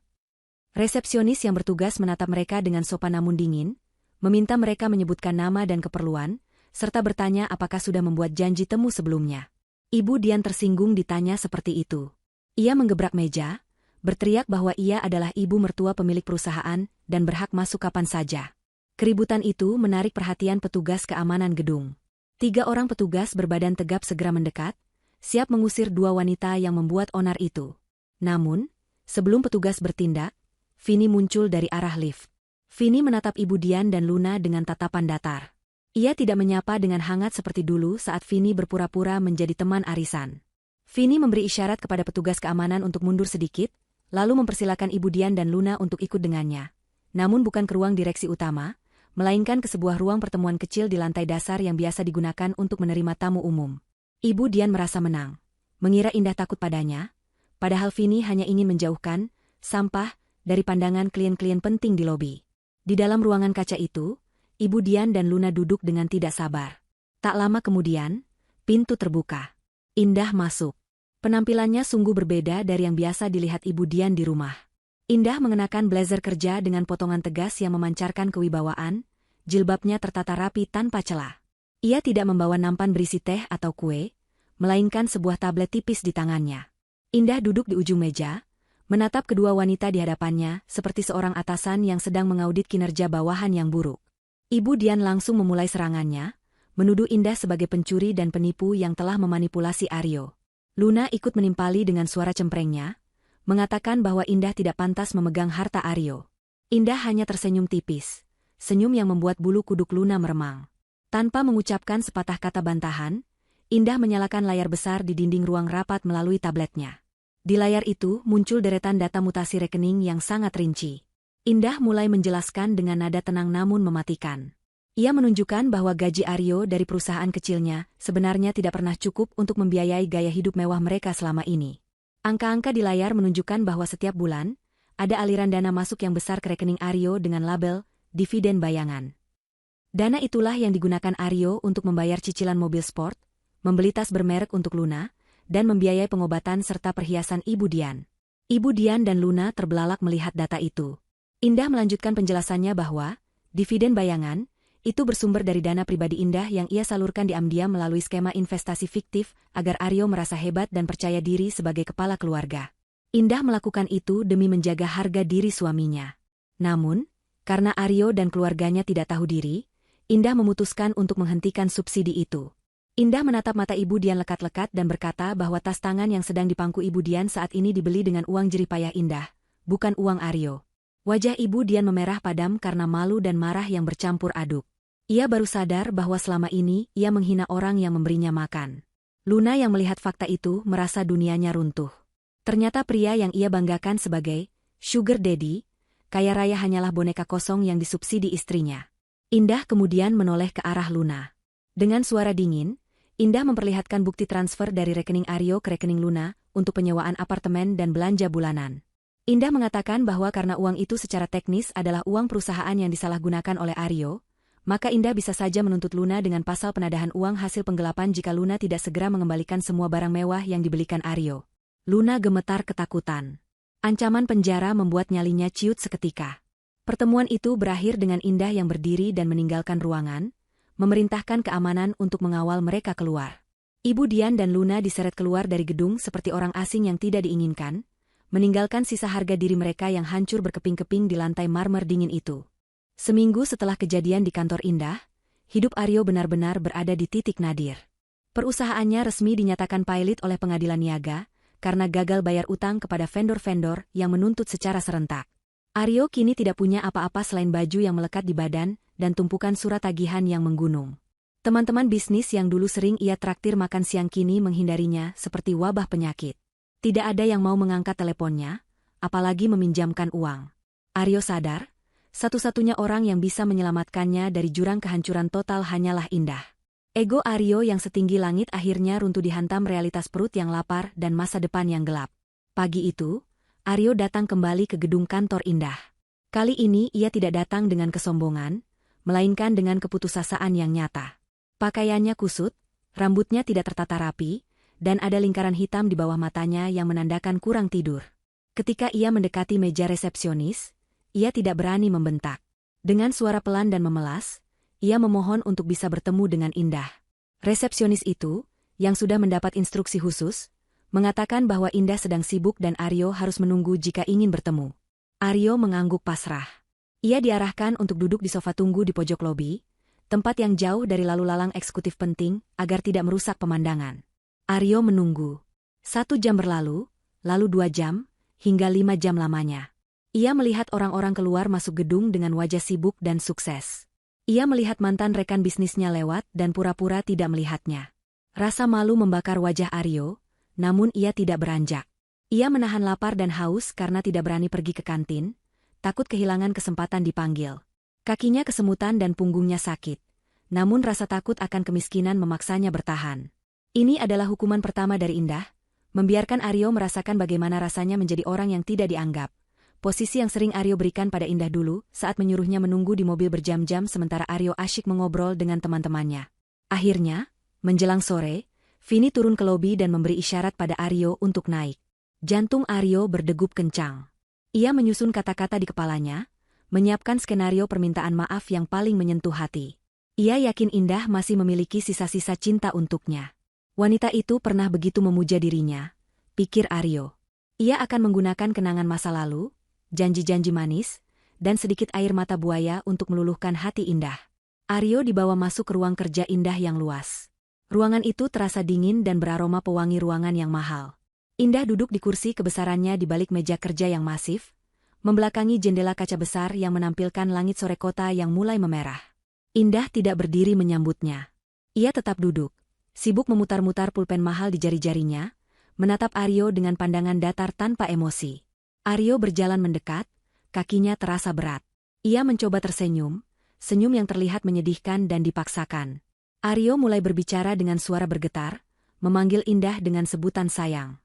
Resepsionis yang bertugas menatap mereka dengan sopan namun dingin, meminta mereka menyebutkan nama dan keperluan, serta bertanya apakah sudah membuat janji temu sebelumnya. Ibu Dian tersinggung ditanya seperti itu. Ia menggebrak meja, berteriak bahwa ia adalah ibu mertua pemilik perusahaan dan berhak masuk kapan saja. Keributan itu menarik perhatian petugas keamanan gedung. 3 orang petugas berbadan tegap segera mendekat, siap mengusir 2 wanita yang membuat onar itu. Namun, sebelum petugas bertindak, Vini muncul dari arah lift. Vini menatap Ibu Dian dan Luna dengan tatapan datar. Ia tidak menyapa dengan hangat seperti dulu saat Vini berpura-pura menjadi teman arisan. Vini memberi isyarat kepada petugas keamanan untuk mundur sedikit, lalu mempersilakan Ibu Dian dan Luna untuk ikut dengannya. Namun bukan ke ruang direksi utama, melainkan ke sebuah ruang pertemuan kecil di lantai dasar yang biasa digunakan untuk menerima tamu umum. Ibu Dian merasa menang. Mengira Indah takut padanya, padahal Vini hanya ingin menjauhkan sampah dari pandangan klien-klien penting di lobi. Di dalam ruangan kaca itu, Ibu Dian dan Luna duduk dengan tidak sabar. Tak lama kemudian, pintu terbuka. Indah masuk. Penampilannya sungguh berbeda dari yang biasa dilihat Ibu Dian di rumah. Indah mengenakan blazer kerja dengan potongan tegas yang memancarkan kewibawaan, jilbabnya tertata rapi tanpa celah. Ia tidak membawa nampan berisi teh atau kue, melainkan sebuah tablet tipis di tangannya. Indah duduk di ujung meja, menatap kedua wanita di hadapannya seperti seorang atasan yang sedang mengaudit kinerja bawahan yang buruk. Ibu Dian langsung memulai serangannya, menuduh Indah sebagai pencuri dan penipu yang telah memanipulasi Aryo. Luna ikut menimpali dengan suara cemprengnya, mengatakan bahwa Indah tidak pantas memegang harta Aryo. Indah hanya tersenyum tipis, senyum yang membuat bulu kuduk Luna meremang. Tanpa mengucapkan sepatah kata bantahan, Indah menyalakan layar besar di dinding ruang rapat melalui tabletnya. Di layar itu muncul deretan data mutasi rekening yang sangat rinci. Indah mulai menjelaskan dengan nada tenang namun mematikan. Ia menunjukkan bahwa gaji Aryo dari perusahaan kecilnya sebenarnya tidak pernah cukup untuk membiayai gaya hidup mewah mereka selama ini. Angka-angka di layar menunjukkan bahwa setiap bulan, ada aliran dana masuk yang besar ke rekening Aryo dengan label dividen bayangan. Dana itulah yang digunakan Aryo untuk membayar cicilan mobil sport, membeli tas bermerek untuk Luna, dan membiayai pengobatan serta perhiasan Ibu Dian. Ibu Dian dan Luna terbelalak melihat data itu. Indah melanjutkan penjelasannya bahwa dividen bayangan itu bersumber dari dana pribadi Indah yang ia salurkan diam-diam melalui skema investasi fiktif agar Aryo merasa hebat dan percaya diri sebagai kepala keluarga. Indah melakukan itu demi menjaga harga diri suaminya. Namun, karena Aryo dan keluarganya tidak tahu diri, Indah memutuskan untuk menghentikan subsidi itu. Indah menatap mata Ibu Dian lekat-lekat dan berkata bahwa tas tangan yang sedang dipangku Ibu Dian saat ini dibeli dengan uang jerih payah Indah, bukan uang Aryo. Wajah Ibu Dian memerah padam karena malu dan marah yang bercampur aduk. Ia baru sadar bahwa selama ini ia menghina orang yang memberinya makan. Luna yang melihat fakta itu merasa dunianya runtuh. Ternyata pria yang ia banggakan sebagai sugar daddy, kaya raya hanyalah boneka kosong yang disubsidi istrinya. Indah kemudian menoleh ke arah Luna. Dengan suara dingin, Indah memperlihatkan bukti transfer dari rekening Aryo ke rekening Luna untuk penyewaan apartemen dan belanja bulanan. Indah mengatakan bahwa karena uang itu secara teknis adalah uang perusahaan yang disalahgunakan oleh Aryo, maka Indah bisa saja menuntut Luna dengan pasal penadahan uang hasil penggelapan jika Luna tidak segera mengembalikan semua barang mewah yang dibelikan Aryo. Luna gemetar ketakutan. Ancaman penjara membuat nyalinya ciut seketika. Pertemuan itu berakhir dengan Indah yang berdiri dan meninggalkan ruangan, memerintahkan keamanan untuk mengawal mereka keluar. Ibu Dian dan Luna diseret keluar dari gedung seperti orang asing yang tidak diinginkan, meninggalkan sisa harga diri mereka yang hancur berkeping-keping di lantai marmer dingin itu. Seminggu setelah kejadian di kantor Indah, hidup Aryo benar-benar berada di titik nadir. Perusahaannya resmi dinyatakan pailit oleh pengadilan niaga karena gagal bayar utang kepada vendor-vendor yang menuntut secara serentak. Aryo kini tidak punya apa-apa selain baju yang melekat di badan dan tumpukan surat tagihan yang menggunung. Teman-teman bisnis yang dulu sering ia traktir makan siang kini menghindarinya seperti wabah penyakit. Tidak ada yang mau mengangkat teleponnya, apalagi meminjamkan uang. Aryo sadar, satu-satunya orang yang bisa menyelamatkannya dari jurang kehancuran total hanyalah Indah. Ego Aryo yang setinggi langit akhirnya runtuh dihantam realitas perut yang lapar dan masa depan yang gelap. Pagi itu, Aryo datang kembali ke gedung kantor Indah. Kali ini ia tidak datang dengan kesombongan, melainkan dengan keputusasaan yang nyata. Pakaiannya kusut, rambutnya tidak tertata rapi, dan ada lingkaran hitam di bawah matanya yang menandakan kurang tidur. Ketika ia mendekati meja resepsionis, ia tidak berani membentak. Dengan suara pelan dan memelas, ia memohon untuk bisa bertemu dengan Indah. Resepsionis itu, yang sudah mendapat instruksi khusus, mengatakan bahwa Indah sedang sibuk dan Aryo harus menunggu jika ingin bertemu. Aryo mengangguk pasrah. Ia diarahkan untuk duduk di sofa tunggu di pojok lobi, tempat yang jauh dari lalu lalang eksekutif penting agar tidak merusak pemandangan. Aryo menunggu. 1 jam berlalu, lalu 2 jam, hingga 5 jam lamanya. Ia melihat orang-orang keluar masuk gedung dengan wajah sibuk dan sukses. Ia melihat mantan rekan bisnisnya lewat dan pura-pura tidak melihatnya. Rasa malu membakar wajah Aryo, namun ia tidak beranjak. Ia menahan lapar dan haus karena tidak berani pergi ke kantin, takut kehilangan kesempatan dipanggil. Kakinya kesemutan dan punggungnya sakit, namun rasa takut akan kemiskinan memaksanya bertahan. Ini adalah hukuman pertama dari Indah, membiarkan Aryo merasakan bagaimana rasanya menjadi orang yang tidak dianggap. Posisi yang sering Aryo berikan pada Indah dulu saat menyuruhnya menunggu di mobil berjam-jam sementara Aryo asyik mengobrol dengan teman-temannya. Akhirnya, menjelang sore, Vini turun ke lobi dan memberi isyarat pada Aryo untuk naik. Jantung Aryo berdegup kencang. Ia menyusun kata-kata di kepalanya, menyiapkan skenario permintaan maaf yang paling menyentuh hati. Ia yakin Indah masih memiliki sisa-sisa cinta untuknya. Wanita itu pernah begitu memuja dirinya, pikir Aryo. Ia akan menggunakan kenangan masa lalu, janji-janji manis, dan sedikit air mata buaya untuk meluluhkan hati Indah. Aryo dibawa masuk ke ruang kerja Indah yang luas. Ruangan itu terasa dingin dan beraroma pewangi ruangan yang mahal. Indah duduk di kursi kebesarannya di balik meja kerja yang masif, membelakangi jendela kaca besar yang menampilkan langit sore kota yang mulai memerah. Indah tidak berdiri menyambutnya. Ia tetap duduk, sibuk memutar-mutar pulpen mahal di jari-jarinya, menatap Aryo dengan pandangan datar tanpa emosi. Aryo berjalan mendekat, kakinya terasa berat. Ia mencoba tersenyum, senyum yang terlihat menyedihkan dan dipaksakan. Aryo mulai berbicara dengan suara bergetar, memanggil Indah dengan sebutan sayang.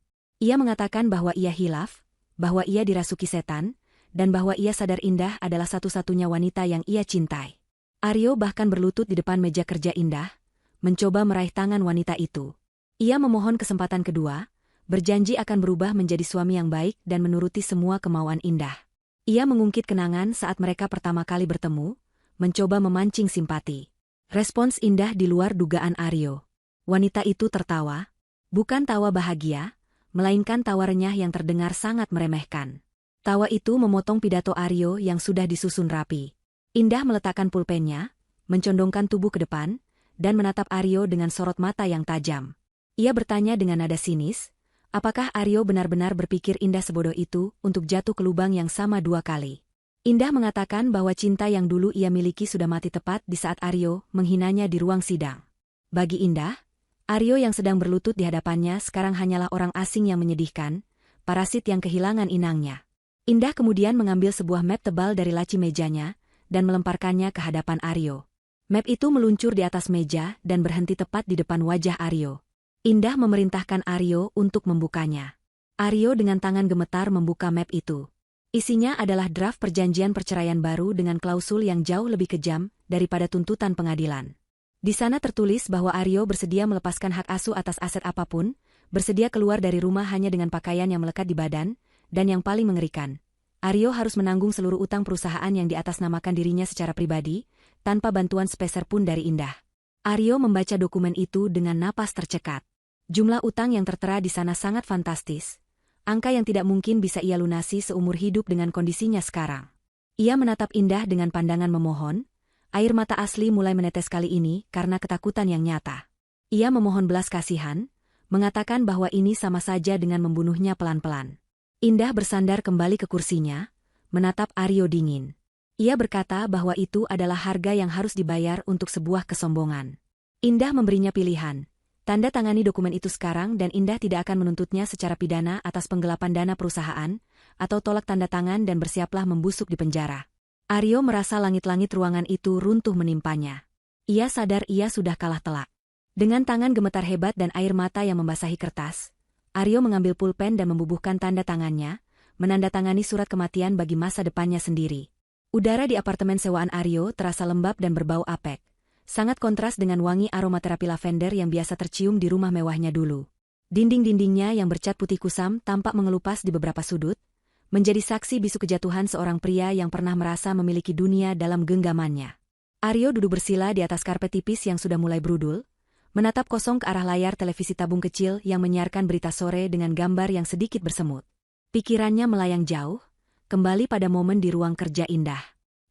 Ia mengatakan bahwa ia hilaf, bahwa ia dirasuki setan, dan bahwa ia sadar Indah adalah satu-satunya wanita yang ia cintai. Aryo bahkan berlutut di depan meja kerja Indah, mencoba meraih tangan wanita itu. Ia memohon kesempatan kedua, berjanji akan berubah menjadi suami yang baik dan menuruti semua kemauan Indah. Ia mengungkit kenangan saat mereka pertama kali bertemu, mencoba memancing simpati. Respons Indah di luar dugaan Aryo. Wanita itu tertawa, bukan tawa bahagia, melainkan tawa renyah yang terdengar sangat meremehkan. Tawa itu memotong pidato Aryo yang sudah disusun rapi. Indah meletakkan pulpennya, mencondongkan tubuh ke depan, dan menatap Aryo dengan sorot mata yang tajam. Ia bertanya dengan nada sinis, apakah Aryo benar-benar berpikir Indah sebodoh itu untuk jatuh ke lubang yang sama 2 kali. Indah mengatakan bahwa cinta yang dulu ia miliki sudah mati tepat di saat Aryo menghinanya di ruang sidang. Bagi Indah, Aryo yang sedang berlutut di hadapannya sekarang hanyalah orang asing yang menyedihkan, parasit yang kehilangan inangnya. Indah kemudian mengambil sebuah map tebal dari laci mejanya dan melemparkannya ke hadapan Aryo. Map itu meluncur di atas meja dan berhenti tepat di depan wajah Aryo. Indah memerintahkan Aryo untuk membukanya. Aryo dengan tangan gemetar membuka map itu. Isinya adalah draft perjanjian perceraian baru dengan klausul yang jauh lebih kejam daripada tuntutan pengadilan. Di sana tertulis bahwa Aryo bersedia melepaskan hak asuh atas aset apapun, bersedia keluar dari rumah hanya dengan pakaian yang melekat di badan, dan yang paling mengerikan, Aryo harus menanggung seluruh utang perusahaan yang diatasnamakan dirinya secara pribadi, tanpa bantuan sepeser pun dari Indah. Aryo membaca dokumen itu dengan napas tercekat. Jumlah utang yang tertera di sana sangat fantastis, angka yang tidak mungkin bisa ia lunasi seumur hidup dengan kondisinya sekarang. Ia menatap Indah dengan pandangan memohon. Air mata asli mulai menetes kali ini karena ketakutan yang nyata. Ia memohon belas kasihan, mengatakan bahwa ini sama saja dengan membunuhnya pelan-pelan. Indah bersandar kembali ke kursinya, menatap Aryo dingin. Ia berkata bahwa itu adalah harga yang harus dibayar untuk sebuah kesombongan. Indah memberinya pilihan, tanda tangani dokumen itu sekarang dan Indah tidak akan menuntutnya secara pidana atas penggelapan dana perusahaan, atau tolak tanda tangan dan bersiaplah membusuk di penjara. Aryo merasa langit-langit ruangan itu runtuh menimpanya. Ia sadar ia sudah kalah telak. Dengan tangan gemetar hebat dan air mata yang membasahi kertas, Aryo mengambil pulpen dan membubuhkan tanda tangannya, menandatangani surat kematian bagi masa depannya sendiri. Udara di apartemen sewaan Aryo terasa lembab dan berbau apek, sangat kontras dengan wangi aromaterapi lavender yang biasa tercium di rumah mewahnya dulu. Dinding-dindingnya yang bercat putih kusam tampak mengelupas di beberapa sudut, menjadi saksi bisu kejatuhan seorang pria yang pernah merasa memiliki dunia dalam genggamannya. Aryo duduk bersila di atas karpet tipis yang sudah mulai brudul, menatap kosong ke arah layar televisi tabung kecil yang menyiarkan berita sore dengan gambar yang sedikit bersemut. Pikirannya melayang jauh, kembali pada momen di ruang kerja Indah.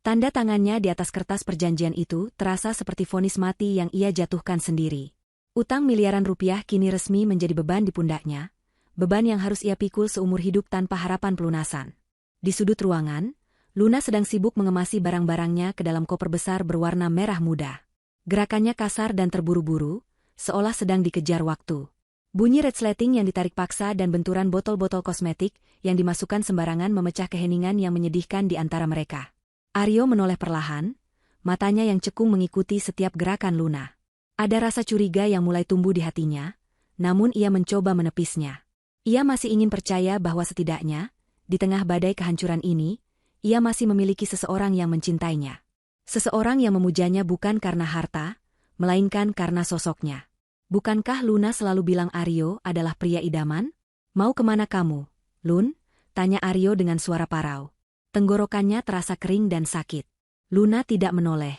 Tanda tangannya di atas kertas perjanjian itu terasa seperti vonis mati yang ia jatuhkan sendiri. Utang miliaran rupiah kini resmi menjadi beban di pundaknya, beban yang harus ia pikul seumur hidup tanpa harapan pelunasan. Di sudut ruangan, Luna sedang sibuk mengemasi barang-barangnya ke dalam koper besar berwarna merah muda. Gerakannya kasar dan terburu-buru, seolah sedang dikejar waktu. Bunyi resleting yang ditarik paksa dan benturan botol-botol kosmetik yang dimasukkan sembarangan memecah keheningan yang menyedihkan di antara mereka. Aryo menoleh perlahan, matanya yang cekung mengikuti setiap gerakan Luna. Ada rasa curiga yang mulai tumbuh di hatinya, namun ia mencoba menepisnya. Ia masih ingin percaya bahwa setidaknya, di tengah badai kehancuran ini, ia masih memiliki seseorang yang mencintainya. Seseorang yang memujanya bukan karena harta, melainkan karena sosoknya. Bukankah Luna selalu bilang Aryo adalah pria idaman? Mau kemana kamu, Lun? Tanya Aryo dengan suara parau. Tenggorokannya terasa kering dan sakit. Luna tidak menoleh.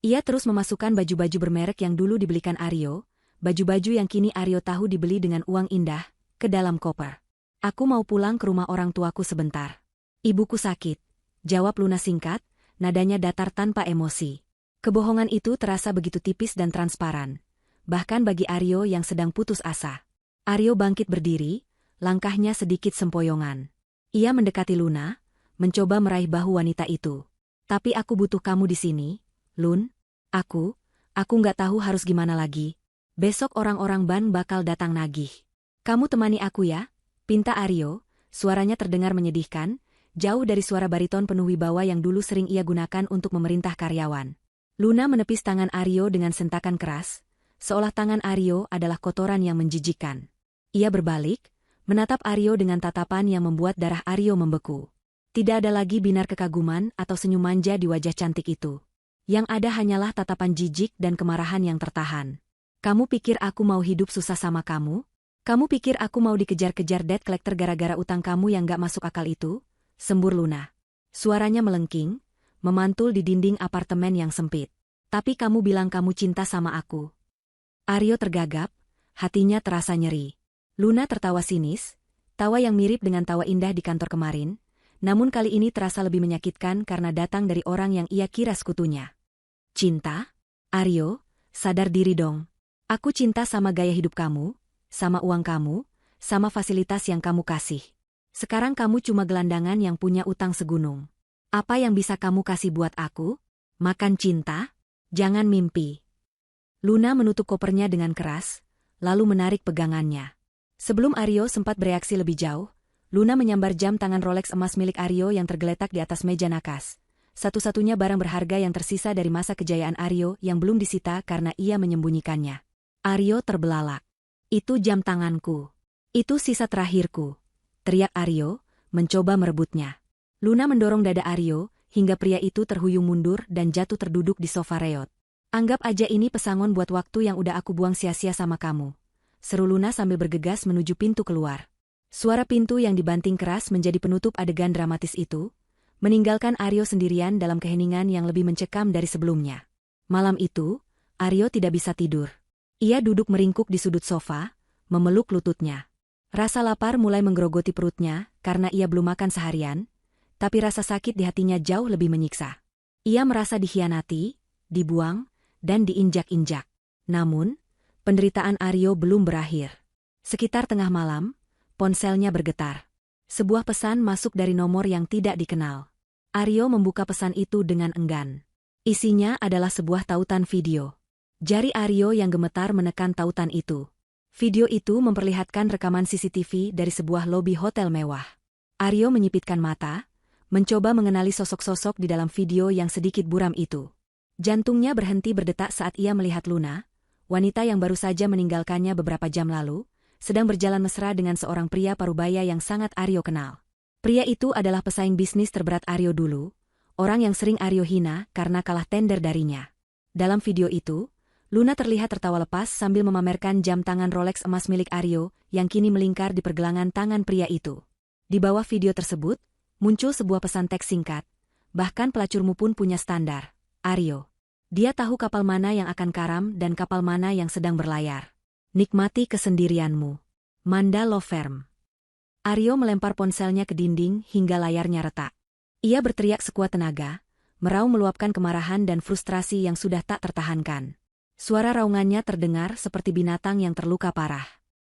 Ia terus memasukkan baju-baju bermerek yang dulu dibelikan Aryo, baju-baju yang kini Aryo tahu dibeli dengan uang indah, ke dalam koper. Aku mau pulang ke rumah orang tuaku sebentar. Ibuku sakit, jawab Luna singkat, nadanya datar tanpa emosi. Kebohongan itu terasa begitu tipis dan transparan, bahkan bagi Aryo yang sedang putus asa. Aryo bangkit berdiri, langkahnya sedikit sempoyongan. Ia mendekati Luna, mencoba meraih bahu wanita itu. Tapi aku butuh kamu di sini, Lun. Aku nggak tahu harus gimana lagi. Besok orang-orang Ban bakal datang nagih. Kamu temani aku ya, pinta Aryo, suaranya terdengar menyedihkan, jauh dari suara bariton penuh wibawa yang dulu sering ia gunakan untuk memerintah karyawan. Luna menepis tangan Aryo dengan sentakan keras, seolah tangan Aryo adalah kotoran yang menjijikkan. Ia berbalik, menatap Aryo dengan tatapan yang membuat darah Aryo membeku. Tidak ada lagi binar kekaguman atau senyum manja di wajah cantik itu. Yang ada hanyalah tatapan jijik dan kemarahan yang tertahan. Kamu pikir aku mau hidup susah sama kamu? Kamu pikir aku mau dikejar-kejar debt collector gara-gara utang kamu yang gak masuk akal itu? Sembur Luna. Suaranya melengking, memantul di dinding apartemen yang sempit. Tapi kamu bilang kamu cinta sama aku. Aryo tergagap, hatinya terasa nyeri. Luna tertawa sinis, tawa yang mirip dengan tawa indah di kantor kemarin, namun kali ini terasa lebih menyakitkan karena datang dari orang yang ia kira sekutunya. Cinta? Aryo, sadar diri dong. Aku cinta sama gaya hidup kamu, sama uang kamu, sama fasilitas yang kamu kasih. Sekarang kamu cuma gelandangan yang punya utang segunung. Apa yang bisa kamu kasih buat aku? Makan cinta? Jangan mimpi. Luna menutup kopernya dengan keras, lalu menarik pegangannya. Sebelum Aryo sempat bereaksi lebih jauh, Luna menyambar jam tangan Rolex emas milik Aryo yang tergeletak di atas meja nakas. Satu-satunya barang berharga yang tersisa dari masa kejayaan Aryo yang belum disita karena ia menyembunyikannya. Aryo terbelalak. Itu jam tanganku. Itu sisa terakhirku. Teriak Aryo, mencoba merebutnya. Luna mendorong dada Aryo, hingga pria itu terhuyung mundur dan jatuh terduduk di sofa reot. Anggap aja ini pesangon buat waktu yang udah aku buang sia-sia sama kamu. Seru Luna sambil bergegas menuju pintu keluar. Suara pintu yang dibanting keras menjadi penutup adegan dramatis itu, meninggalkan Aryo sendirian dalam keheningan yang lebih mencekam dari sebelumnya. Malam itu, Aryo tidak bisa tidur. Ia duduk meringkuk di sudut sofa, memeluk lututnya. Rasa lapar mulai menggerogoti perutnya karena ia belum makan seharian, tapi rasa sakit di hatinya jauh lebih menyiksa. Ia merasa dikhianati, dibuang, dan diinjak-injak. Namun, penderitaan Aryo belum berakhir. Sekitar tengah malam, ponselnya bergetar. Sebuah pesan masuk dari nomor yang tidak dikenal. Aryo membuka pesan itu dengan enggan. Isinya adalah sebuah tautan video. Jari Aryo yang gemetar menekan tautan itu. Video itu memperlihatkan rekaman CCTV dari sebuah lobi hotel mewah. Aryo menyipitkan mata, mencoba mengenali sosok-sosok di dalam video yang sedikit buram itu. Jantungnya berhenti berdetak saat ia melihat Luna, wanita yang baru saja meninggalkannya beberapa jam lalu, sedang berjalan mesra dengan seorang pria parubaya yang sangat Aryo kenal. Pria itu adalah pesaing bisnis terberat Aryo dulu, orang yang sering Aryo hina karena kalah tender darinya. Dalam video itu, Luna terlihat tertawa lepas sambil memamerkan jam tangan Rolex emas milik Aryo yang kini melingkar di pergelangan tangan pria itu. Di bawah video tersebut, muncul sebuah pesan teks singkat. Bahkan pelacurmu pun punya standar, Aryo. Dia tahu kapal mana yang akan karam dan kapal mana yang sedang berlayar. Nikmati kesendirianmu. Manda Loverm. Aryo melempar ponselnya ke dinding hingga layarnya retak. Ia berteriak sekuat tenaga, meraung meluapkan kemarahan dan frustrasi yang sudah tak tertahankan. Suara raungannya terdengar seperti binatang yang terluka parah.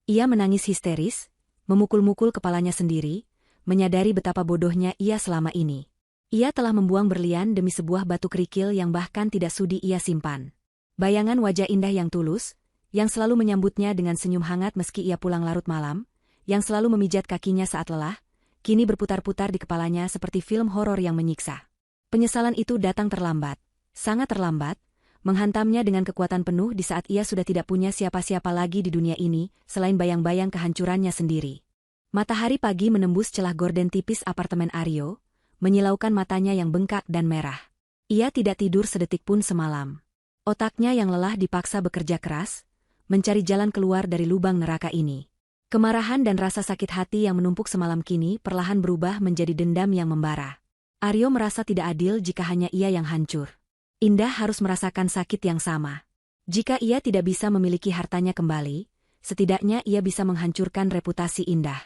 Ia menangis histeris, memukul-mukul kepalanya sendiri, menyadari betapa bodohnya ia selama ini. Ia telah membuang berlian demi sebuah batu kerikil yang bahkan tidak sudi ia simpan. Bayangan wajah indah yang tulus, yang selalu menyambutnya dengan senyum hangat meski ia pulang larut malam, yang selalu memijat kakinya saat lelah, kini berputar-putar di kepalanya seperti film horor yang menyiksa. Penyesalan itu datang terlambat, sangat terlambat, menghantamnya dengan kekuatan penuh di saat ia sudah tidak punya siapa-siapa lagi di dunia ini, selain bayang-bayang kehancurannya sendiri. Matahari pagi menembus celah gorden tipis apartemen Aryo, menyilaukan matanya yang bengkak dan merah. Ia tidak tidur sedetik pun semalam. Otaknya yang lelah dipaksa bekerja keras, mencari jalan keluar dari lubang neraka ini. Kemarahan dan rasa sakit hati yang menumpuk semalam kini perlahan berubah menjadi dendam yang membara. Aryo merasa tidak adil jika hanya ia yang hancur. Indah harus merasakan sakit yang sama. Jika ia tidak bisa memiliki hartanya kembali, setidaknya ia bisa menghancurkan reputasi Indah.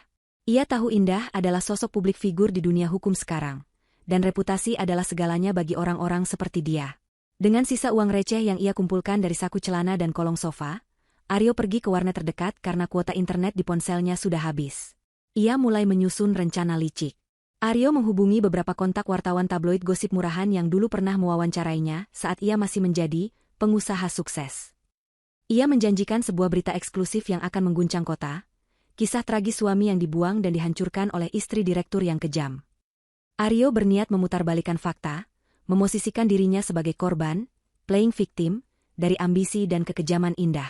Ia tahu Indah adalah sosok publik figur di dunia hukum sekarang, dan reputasi adalah segalanya bagi orang-orang seperti dia. Dengan sisa uang receh yang ia kumpulkan dari saku celana dan kolong sofa, Aryo pergi ke warnet terdekat karena kuota internet di ponselnya sudah habis. Ia mulai menyusun rencana licik. Aryo menghubungi beberapa kontak wartawan tabloid gosip murahan yang dulu pernah mewawancarainya saat ia masih menjadi pengusaha sukses. Ia menjanjikan sebuah berita eksklusif yang akan mengguncang kota, kisah tragis suami yang dibuang dan dihancurkan oleh istri direktur yang kejam. Aryo berniat memutarbalikkan fakta, memosisikan dirinya sebagai korban, playing victim, dari ambisi dan kekejaman Indah.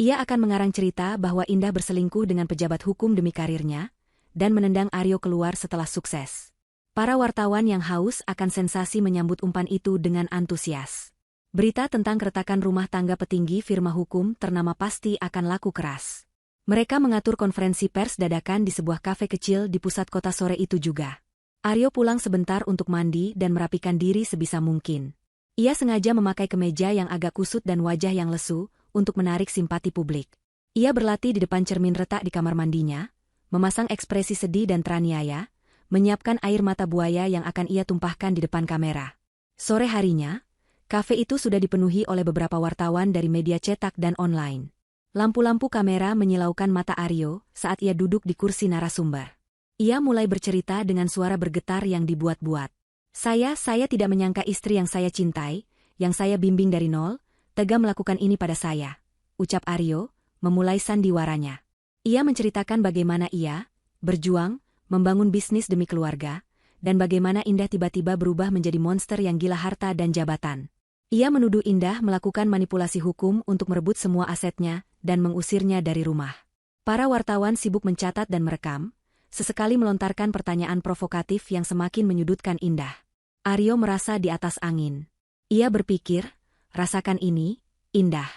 Ia akan mengarang cerita bahwa Indah berselingkuh dengan pejabat hukum demi karirnya, dan menendang Aryo keluar setelah sukses. Para wartawan yang haus akan sensasi menyambut umpan itu dengan antusias. Berita tentang keretakan rumah tangga petinggi firma hukum ternama pasti akan laku keras. Mereka mengatur konferensi pers dadakan di sebuah kafe kecil di pusat kota sore itu juga. Aryo pulang sebentar untuk mandi dan merapikan diri sebisa mungkin. Ia sengaja memakai kemeja yang agak kusut dan wajah yang lesu untuk menarik simpati publik. Ia berlatih di depan cermin retak di kamar mandinya, memasang ekspresi sedih dan teraniaya, menyiapkan air mata buaya yang akan ia tumpahkan di depan kamera. Sore harinya, kafe itu sudah dipenuhi oleh beberapa wartawan dari media cetak dan online. Lampu-lampu kamera menyilaukan mata Aryo saat ia duduk di kursi narasumber. Ia mulai bercerita dengan suara bergetar yang dibuat-buat. Saya tidak menyangka istri yang saya cintai, yang saya bimbing dari nol, tega melakukan ini pada saya, ucap Aryo, memulai sandiwaranya. Ia menceritakan bagaimana ia berjuang, membangun bisnis demi keluarga, dan bagaimana Indah tiba-tiba berubah menjadi monster yang gila harta dan jabatan. Ia menuduh Indah melakukan manipulasi hukum untuk merebut semua asetnya dan mengusirnya dari rumah. Para wartawan sibuk mencatat dan merekam, sesekali melontarkan pertanyaan provokatif yang semakin menyudutkan Indah. Aryo merasa di atas angin. Ia berpikir, rasakan ini, Indah.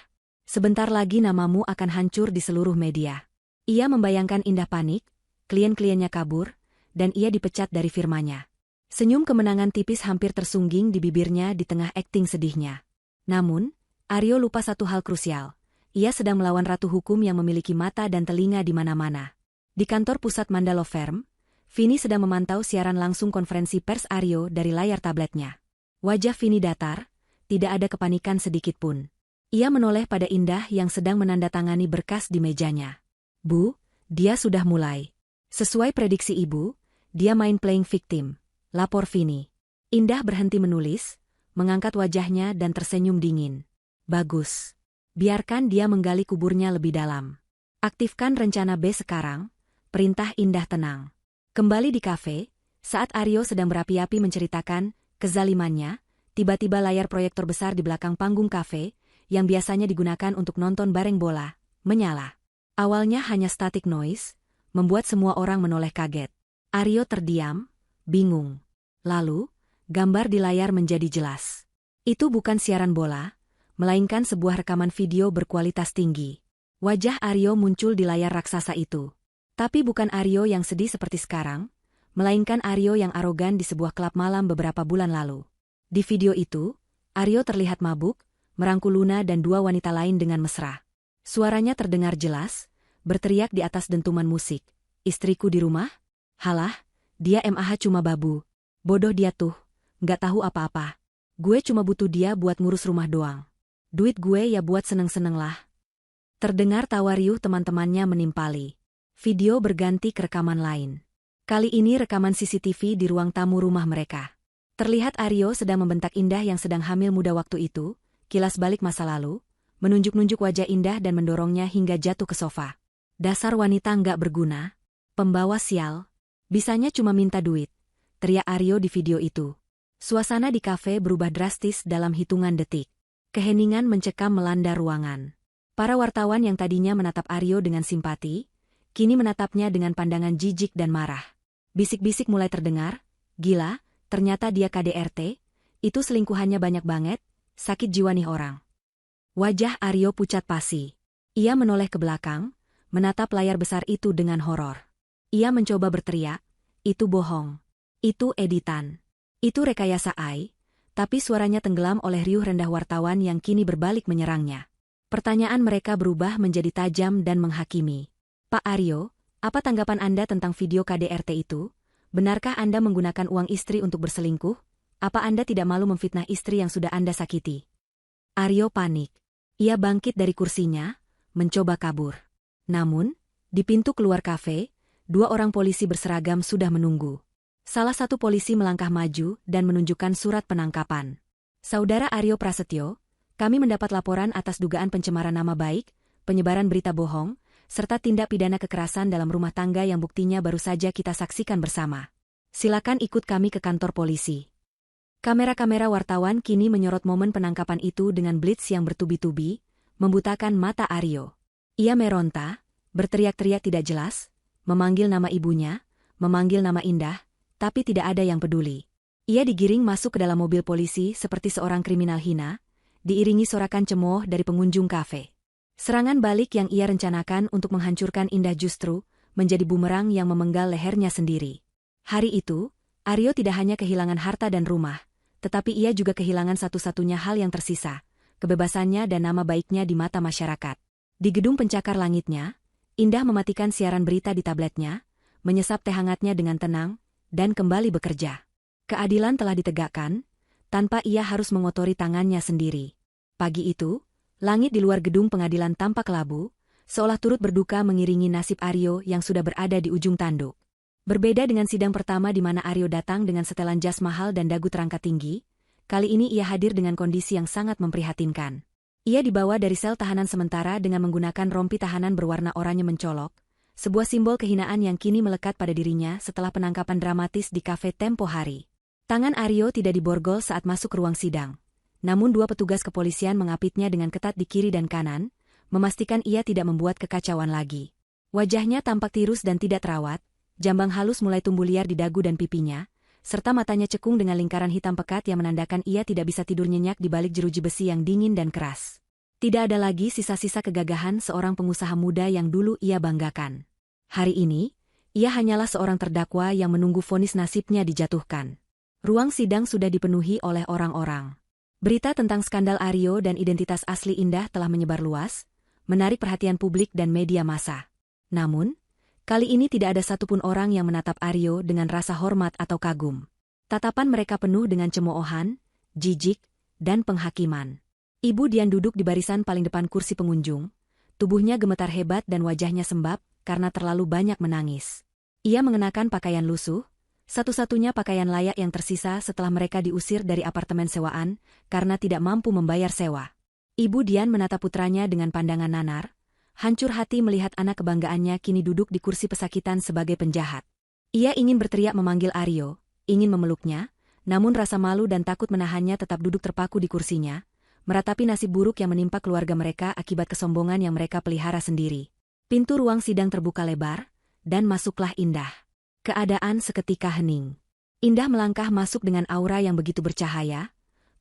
Sebentar lagi namamu akan hancur di seluruh media. Ia membayangkan Indah panik, klien-kliennya kabur, dan ia dipecat dari firmanya. Senyum kemenangan tipis hampir tersungging di bibirnya di tengah akting sedihnya. Namun, Aryo lupa satu hal krusial. Ia sedang melawan ratu hukum yang memiliki mata dan telinga di mana-mana. Di kantor pusat Mandalo Firm, Vini sedang memantau siaran langsung konferensi pers Aryo dari layar tabletnya. Wajah Vini datar, tidak ada kepanikan sedikit pun. Ia menoleh pada Indah yang sedang menandatangani berkas di mejanya. Bu, dia sudah mulai. Sesuai prediksi ibu, dia main playing victim, lapor Vini. Indah berhenti menulis, mengangkat wajahnya dan tersenyum dingin. Bagus. Biarkan dia menggali kuburnya lebih dalam. Aktifkan rencana B sekarang, perintah Indah tenang. Kembali di kafe, saat Aryo sedang berapi-api menceritakan kezalimannya, tiba-tiba layar proyektor besar di belakang panggung kafe, yang biasanya digunakan untuk nonton bareng bola, menyala. Awalnya hanya static noise, membuat semua orang menoleh kaget. Aryo terdiam, bingung. Lalu, gambar di layar menjadi jelas. Itu bukan siaran bola, melainkan sebuah rekaman video berkualitas tinggi. Wajah Aryo muncul di layar raksasa itu. Tapi bukan Aryo yang sedih seperti sekarang, melainkan Aryo yang arogan di sebuah klub malam beberapa bulan lalu. Di video itu, Aryo terlihat mabuk, merangkul Luna dan dua wanita lain dengan mesra. Suaranya terdengar jelas, berteriak di atas dentuman musik. Istriku di rumah? Halah, dia MAH cuma babu. Bodoh dia tuh, nggak tahu apa-apa. Gue cuma butuh dia buat ngurus rumah doang. Duit gue ya buat seneng-seneng lah. Terdengar tawa riuh teman-temannya menimpali. Video berganti ke rekaman lain. Kali ini rekaman CCTV di ruang tamu rumah mereka. Terlihat Aryo sedang membentak Indah yang sedang hamil muda waktu itu, kilas balik masa lalu, menunjuk-nunjuk wajah Indah dan mendorongnya hingga jatuh ke sofa. Dasar wanita nggak berguna, pembawa sial, bisanya cuma minta duit, teriak Aryo di video itu. Suasana di kafe berubah drastis dalam hitungan detik. Keheningan mencekam melanda ruangan. Para wartawan yang tadinya menatap Aryo dengan simpati, kini menatapnya dengan pandangan jijik dan marah. Bisik-bisik mulai terdengar, gila, ternyata dia KDRT, itu selingkuhannya banyak banget, sakit jiwa nih orang. Wajah Aryo pucat pasi. Ia menoleh ke belakang, menatap layar besar itu dengan horor. Ia mencoba berteriak, "Itu bohong. Itu editan. Itu rekayasa AI," tapi suaranya tenggelam oleh riuh rendah wartawan yang kini berbalik menyerangnya. Pertanyaan mereka berubah menjadi tajam dan menghakimi. "Pak Aryo, apa tanggapan Anda tentang video KDRT itu? Benarkah Anda menggunakan uang istri untuk berselingkuh? Apa Anda tidak malu memfitnah istri yang sudah Anda sakiti?" Aryo panik. Ia bangkit dari kursinya, mencoba kabur. Namun, di pintu keluar kafe, 2 orang polisi berseragam sudah menunggu. Salah satu polisi melangkah maju dan menunjukkan surat penangkapan. "Saudara Aryo Prasetyo, kami mendapat laporan atas dugaan pencemaran nama baik, penyebaran berita bohong, serta tindak pidana kekerasan dalam rumah tangga yang buktinya baru saja kita saksikan bersama. Silakan ikut kami ke kantor polisi." Kamera-kamera wartawan kini menyorot momen penangkapan itu dengan blitz yang bertubi-tubi, membutakan mata Aryo. Ia meronta, berteriak-teriak tidak jelas, memanggil nama ibunya, memanggil nama Indah, tapi tidak ada yang peduli. Ia digiring masuk ke dalam mobil polisi seperti seorang kriminal hina, diiringi sorakan cemooh dari pengunjung kafe. Serangan balik yang ia rencanakan untuk menghancurkan Indah justru menjadi bumerang yang memenggal lehernya sendiri. Hari itu, Aryo tidak hanya kehilangan harta dan rumah, tetapi ia juga kehilangan satu-satunya hal yang tersisa, kebebasannya dan nama baiknya di mata masyarakat. Di gedung pencakar langitnya, Indah mematikan siaran berita di tabletnya, menyesap teh hangatnya dengan tenang, dan kembali bekerja. Keadilan telah ditegakkan, tanpa ia harus mengotori tangannya sendiri. Pagi itu, langit di luar gedung pengadilan tampak kelabu, seolah turut berduka mengiringi nasib Aryo yang sudah berada di ujung tanduk. Berbeda dengan sidang pertama di mana Aryo datang dengan setelan jas mahal dan dagu terangkat tinggi, kali ini ia hadir dengan kondisi yang sangat memprihatinkan. Ia dibawa dari sel tahanan sementara dengan menggunakan rompi tahanan berwarna oranye mencolok, sebuah simbol kehinaan yang kini melekat pada dirinya setelah penangkapan dramatis di kafe tempo hari. Tangan Aryo tidak diborgol saat masuk ruang sidang, namun 2 petugas kepolisian mengapitnya dengan ketat di kiri dan kanan, memastikan ia tidak membuat kekacauan lagi. Wajahnya tampak tirus dan tidak terawat, jambang halus mulai tumbuh liar di dagu dan pipinya, serta matanya cekung dengan lingkaran hitam pekat yang menandakan ia tidak bisa tidur nyenyak di balik jeruji besi yang dingin dan keras. Tidak ada lagi sisa-sisa kegagahan seorang pengusaha muda yang dulu ia banggakan. Hari ini, ia hanyalah seorang terdakwa yang menunggu vonis nasibnya dijatuhkan. Ruang sidang sudah dipenuhi oleh orang-orang. Berita tentang skandal Aryo dan identitas asli Indah telah menyebar luas, menarik perhatian publik dan media massa. Namun, kali ini tidak ada satupun orang yang menatap Aryo dengan rasa hormat atau kagum. Tatapan mereka penuh dengan cemoohan, jijik, dan penghakiman. Ibu Dian duduk di barisan paling depan kursi pengunjung. Tubuhnya gemetar hebat dan wajahnya sembab karena terlalu banyak menangis. Ia mengenakan pakaian lusuh, satu-satunya pakaian layak yang tersisa setelah mereka diusir dari apartemen sewaan karena tidak mampu membayar sewa. Ibu Dian menatap putranya dengan pandangan nanar, hancur hati melihat anak kebanggaannya kini duduk di kursi pesakitan sebagai penjahat. Ia ingin berteriak memanggil Aryo, ingin memeluknya, namun rasa malu dan takut menahannya tetap duduk terpaku di kursinya, meratapi nasib buruk yang menimpa keluarga mereka akibat kesombongan yang mereka pelihara sendiri. Pintu ruang sidang terbuka lebar, dan masuklah Indah. Keadaan seketika hening. Indah melangkah masuk dengan aura yang begitu bercahaya,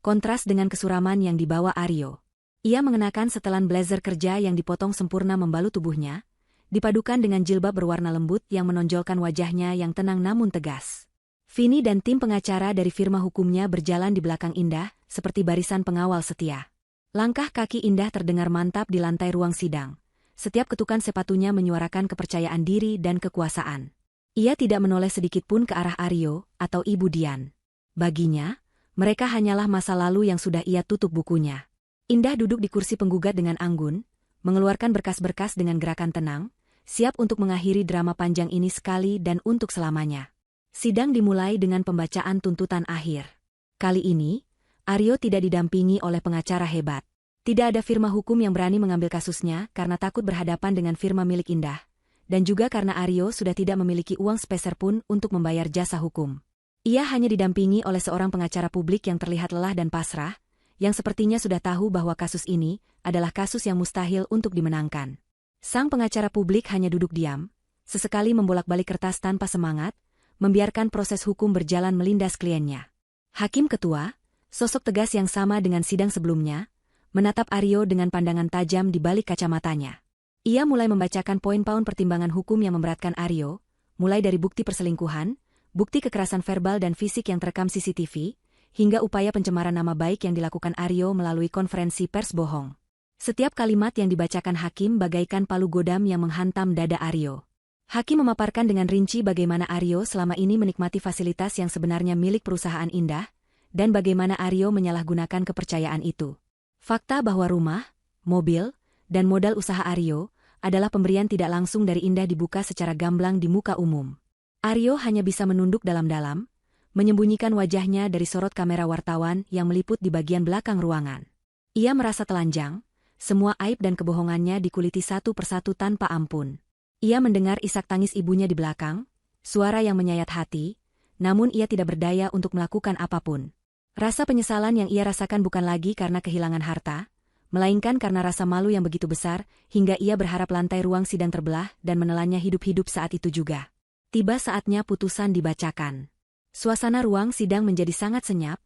kontras dengan kesuraman yang dibawa Aryo. Ia mengenakan setelan blazer kerja yang dipotong sempurna membalut tubuhnya, dipadukan dengan jilbab berwarna lembut yang menonjolkan wajahnya yang tenang namun tegas. Vini dan tim pengacara dari firma hukumnya berjalan di belakang Indah, seperti barisan pengawal setia. Langkah kaki Indah terdengar mantap di lantai ruang sidang. Setiap ketukan sepatunya menyuarakan kepercayaan diri dan kekuasaan. Ia tidak menoleh sedikit pun ke arah Aryo atau Ibu Dian. Baginya, mereka hanyalah masa lalu yang sudah ia tutup bukunya. Indah duduk di kursi penggugat dengan anggun, mengeluarkan berkas-berkas dengan gerakan tenang, siap untuk mengakhiri drama panjang ini sekali dan untuk selamanya. Sidang dimulai dengan pembacaan tuntutan akhir. Kali ini, Aryo tidak didampingi oleh pengacara hebat. Tidak ada firma hukum yang berani mengambil kasusnya karena takut berhadapan dengan firma milik Indah, dan juga karena Aryo sudah tidak memiliki uang sepeser pun untuk membayar jasa hukum. Ia hanya didampingi oleh seorang pengacara publik yang terlihat lelah dan pasrah, yang sepertinya sudah tahu bahwa kasus ini adalah kasus yang mustahil untuk dimenangkan. Sang pengacara publik hanya duduk diam, sesekali membolak-balik kertas tanpa semangat, membiarkan proses hukum berjalan melindas kliennya. Hakim ketua, sosok tegas yang sama dengan sidang sebelumnya, menatap Aryo dengan pandangan tajam di balik kacamatanya. Ia mulai membacakan poin-poin pertimbangan hukum yang memberatkan Aryo, mulai dari bukti perselingkuhan, bukti kekerasan verbal dan fisik yang terekam CCTV, hingga upaya pencemaran nama baik yang dilakukan Aryo melalui konferensi pers bohong. Setiap kalimat yang dibacakan hakim bagaikan palu godam yang menghantam dada Aryo. Hakim memaparkan dengan rinci bagaimana Aryo selama ini menikmati fasilitas yang sebenarnya milik perusahaan Indah, dan bagaimana Aryo menyalahgunakan kepercayaan itu. Fakta bahwa rumah, mobil, dan modal usaha Aryo adalah pemberian tidak langsung dari Indah dibuka secara gamblang di muka umum. Aryo hanya bisa menunduk dalam-dalam, menyembunyikan wajahnya dari sorot kamera wartawan yang meliput di bagian belakang ruangan. Ia merasa telanjang, semua aib dan kebohongannya dikuliti satu persatu tanpa ampun. Ia mendengar isak tangis ibunya di belakang, suara yang menyayat hati, namun ia tidak berdaya untuk melakukan apapun. Rasa penyesalan yang ia rasakan bukan lagi karena kehilangan harta, melainkan karena rasa malu yang begitu besar, hingga ia berharap lantai ruang sidang terbelah dan menelannya hidup-hidup saat itu juga. Tiba saatnya putusan dibacakan. Suasana ruang sidang menjadi sangat senyap,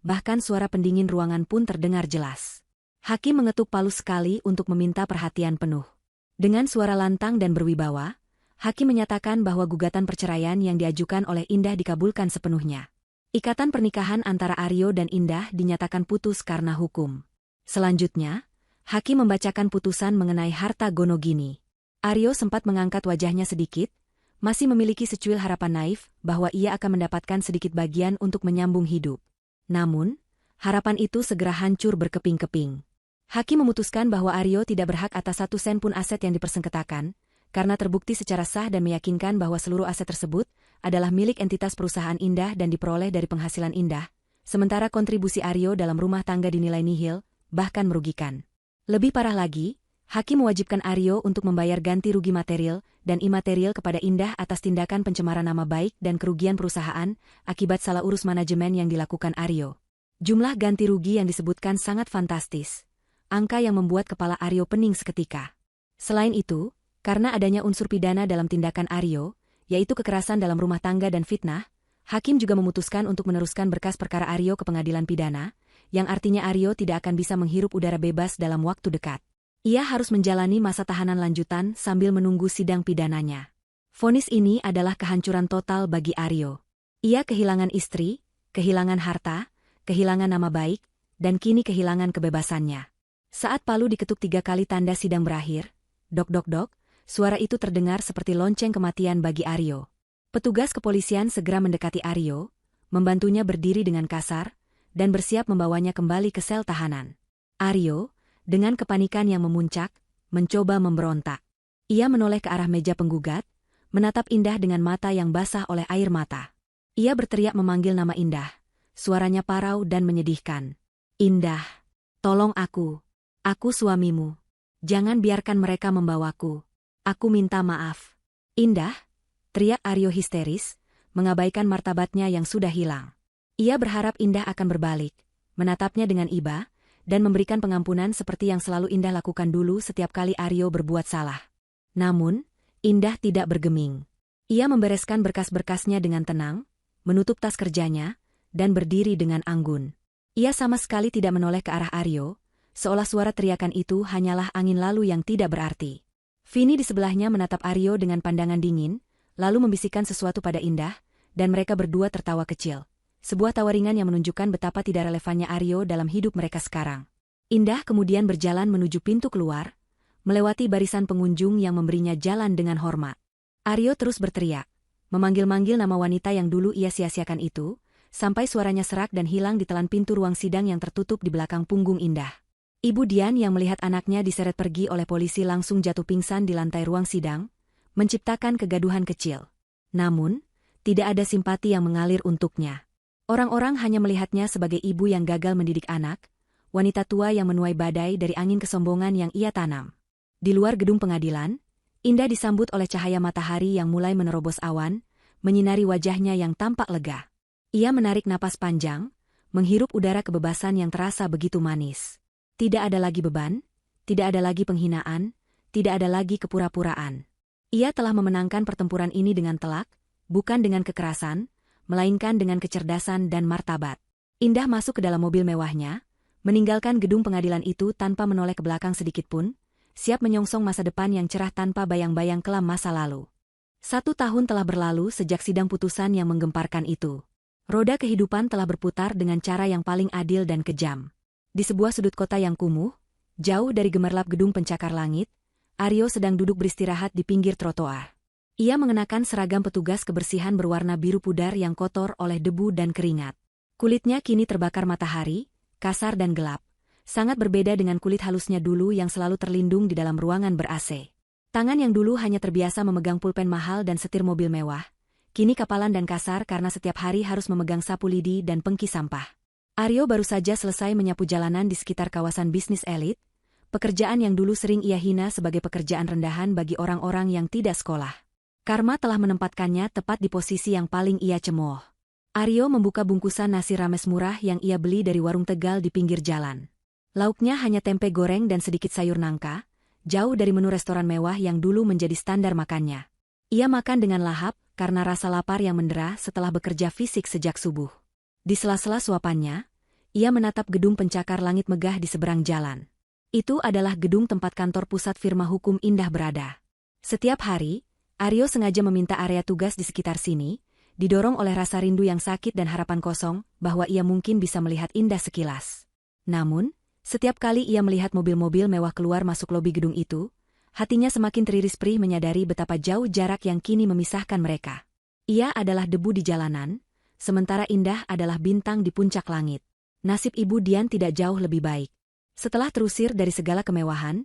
bahkan suara pendingin ruangan pun terdengar jelas. Hakim mengetuk palu sekali untuk meminta perhatian penuh. Dengan suara lantang dan berwibawa, hakim menyatakan bahwa gugatan perceraian yang diajukan oleh Indah dikabulkan sepenuhnya. Ikatan pernikahan antara Aryo dan Indah dinyatakan putus karena hukum. Selanjutnya, hakim membacakan putusan mengenai harta Gonogini. Aryo sempat mengangkat wajahnya sedikit, masih memiliki secuil harapan naif bahwa ia akan mendapatkan sedikit bagian untuk menyambung hidup. Namun, harapan itu segera hancur berkeping-keping. Hakim memutuskan bahwa Aryo tidak berhak atas 1 sen pun aset yang dipersengketakan, karena terbukti secara sah dan meyakinkan bahwa seluruh aset tersebut adalah milik entitas perusahaan Indah dan diperoleh dari penghasilan Indah, sementara kontribusi Aryo dalam rumah tangga dinilai nihil, bahkan merugikan. Lebih parah lagi, hakim mewajibkan Aryo untuk membayar ganti rugi material dan imaterial kepada Indah atas tindakan pencemaran nama baik dan kerugian perusahaan akibat salah urus manajemen yang dilakukan Aryo. Jumlah ganti rugi yang disebutkan sangat fantastis, angka yang membuat kepala Aryo pening seketika. Selain itu, karena adanya unsur pidana dalam tindakan Aryo, yaitu kekerasan dalam rumah tangga dan fitnah, hakim juga memutuskan untuk meneruskan berkas perkara Aryo ke pengadilan pidana, yang artinya Aryo tidak akan bisa menghirup udara bebas dalam waktu dekat. Ia harus menjalani masa tahanan lanjutan sambil menunggu sidang pidananya. Vonis ini adalah kehancuran total bagi Aryo. Ia kehilangan istri, kehilangan harta, kehilangan nama baik, dan kini kehilangan kebebasannya. Saat palu diketuk 3 kali tanda sidang berakhir, dok dok dok, suara itu terdengar seperti lonceng kematian bagi Aryo. Petugas kepolisian segera mendekati Aryo, membantunya berdiri dengan kasar, dan bersiap membawanya kembali ke sel tahanan. Aryo, dengan kepanikan yang memuncak, mencoba memberontak. Ia menoleh ke arah meja penggugat, menatap Indah dengan mata yang basah oleh air mata. Ia berteriak memanggil nama Indah, suaranya parau dan menyedihkan. Indah, tolong aku suamimu. Jangan biarkan mereka membawaku. Aku minta maaf. Indah, teriak Aryo histeris, mengabaikan martabatnya yang sudah hilang. Ia berharap Indah akan berbalik, menatapnya dengan iba, dan memberikan pengampunan seperti yang selalu Indah lakukan dulu setiap kali Aryo berbuat salah. Namun, Indah tidak bergeming. Ia membereskan berkas-berkasnya dengan tenang, menutup tas kerjanya, dan berdiri dengan anggun. Ia sama sekali tidak menoleh ke arah Aryo, seolah suara teriakan itu hanyalah angin lalu yang tidak berarti. Vini di sebelahnya menatap Aryo dengan pandangan dingin, lalu membisikkan sesuatu pada Indah, dan mereka berdua tertawa kecil. Sebuah tawa ringan yang menunjukkan betapa tidak relevannya Aryo dalam hidup mereka sekarang. Indah kemudian berjalan menuju pintu keluar, melewati barisan pengunjung yang memberinya jalan dengan hormat. Aryo terus berteriak, memanggil-manggil nama wanita yang dulu ia sia-siakan itu, sampai suaranya serak dan hilang di telan pintu ruang sidang yang tertutup di belakang punggung Indah. Ibu Dian yang melihat anaknya diseret pergi oleh polisi langsung jatuh pingsan di lantai ruang sidang, menciptakan kegaduhan kecil. Namun, tidak ada simpati yang mengalir untuknya. Orang-orang hanya melihatnya sebagai ibu yang gagal mendidik anak, wanita tua yang menuai badai dari angin kesombongan yang ia tanam. Di luar gedung pengadilan, Indah disambut oleh cahaya matahari yang mulai menerobos awan, menyinari wajahnya yang tampak lega. Ia menarik napas panjang, menghirup udara kebebasan yang terasa begitu manis. Tidak ada lagi beban, tidak ada lagi penghinaan, tidak ada lagi kepura-puraan. Ia telah memenangkan pertempuran ini dengan telak, bukan dengan kekerasan, melainkan dengan kecerdasan dan martabat. Indah masuk ke dalam mobil mewahnya, meninggalkan gedung pengadilan itu tanpa menoleh ke belakang sedikitpun, siap menyongsong masa depan yang cerah tanpa bayang-bayang kelam masa lalu. 1 tahun telah berlalu sejak sidang putusan yang menggemparkan itu. Roda kehidupan telah berputar dengan cara yang paling adil dan kejam. Di sebuah sudut kota yang kumuh, jauh dari gemerlap gedung pencakar langit, Aryo sedang duduk beristirahat di pinggir trotoar. Ia mengenakan seragam petugas kebersihan berwarna biru pudar yang kotor oleh debu dan keringat. Kulitnya kini terbakar matahari, kasar dan gelap, sangat berbeda dengan kulit halusnya dulu yang selalu terlindung di dalam ruangan ber-AC. Tangan yang dulu hanya terbiasa memegang pulpen mahal dan setir mobil mewah, kini kapalan dan kasar karena setiap hari harus memegang sapu lidi dan pengki sampah. Aryo baru saja selesai menyapu jalanan di sekitar kawasan bisnis elit, pekerjaan yang dulu sering ia hina sebagai pekerjaan rendahan bagi orang-orang yang tidak sekolah. Karma telah menempatkannya tepat di posisi yang paling ia cemooh. Aryo membuka bungkusan nasi rames murah yang ia beli dari warung Tegal di pinggir jalan. Lauknya hanya tempe goreng dan sedikit sayur nangka, jauh dari menu restoran mewah yang dulu menjadi standar makannya. Ia makan dengan lahap karena rasa lapar yang mendera setelah bekerja fisik sejak subuh. Di sela-sela suapannya, ia menatap gedung pencakar langit megah di seberang jalan. Itu adalah gedung tempat kantor pusat firma hukum Indah berada. Setiap hari, Aryo sengaja meminta area tugas di sekitar sini, didorong oleh rasa rindu yang sakit dan harapan kosong bahwa ia mungkin bisa melihat Indah sekilas. Namun, setiap kali ia melihat mobil-mobil mewah keluar masuk lobi gedung itu, hatinya semakin teriris-perih menyadari betapa jauh jarak yang kini memisahkan mereka. Ia adalah debu di jalanan, sementara Indah adalah bintang di puncak langit. Nasib Ibu Dian tidak jauh lebih baik. Setelah terusir dari segala kemewahan,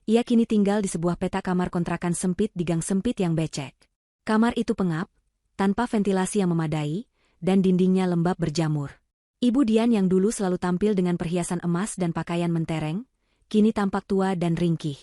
ia kini tinggal di sebuah petak kamar kontrakan sempit di gang sempit yang becek. Kamar itu pengap, tanpa ventilasi yang memadai, dan dindingnya lembab berjamur. Ibu Dian yang dulu selalu tampil dengan perhiasan emas dan pakaian mentereng, kini tampak tua dan ringkih.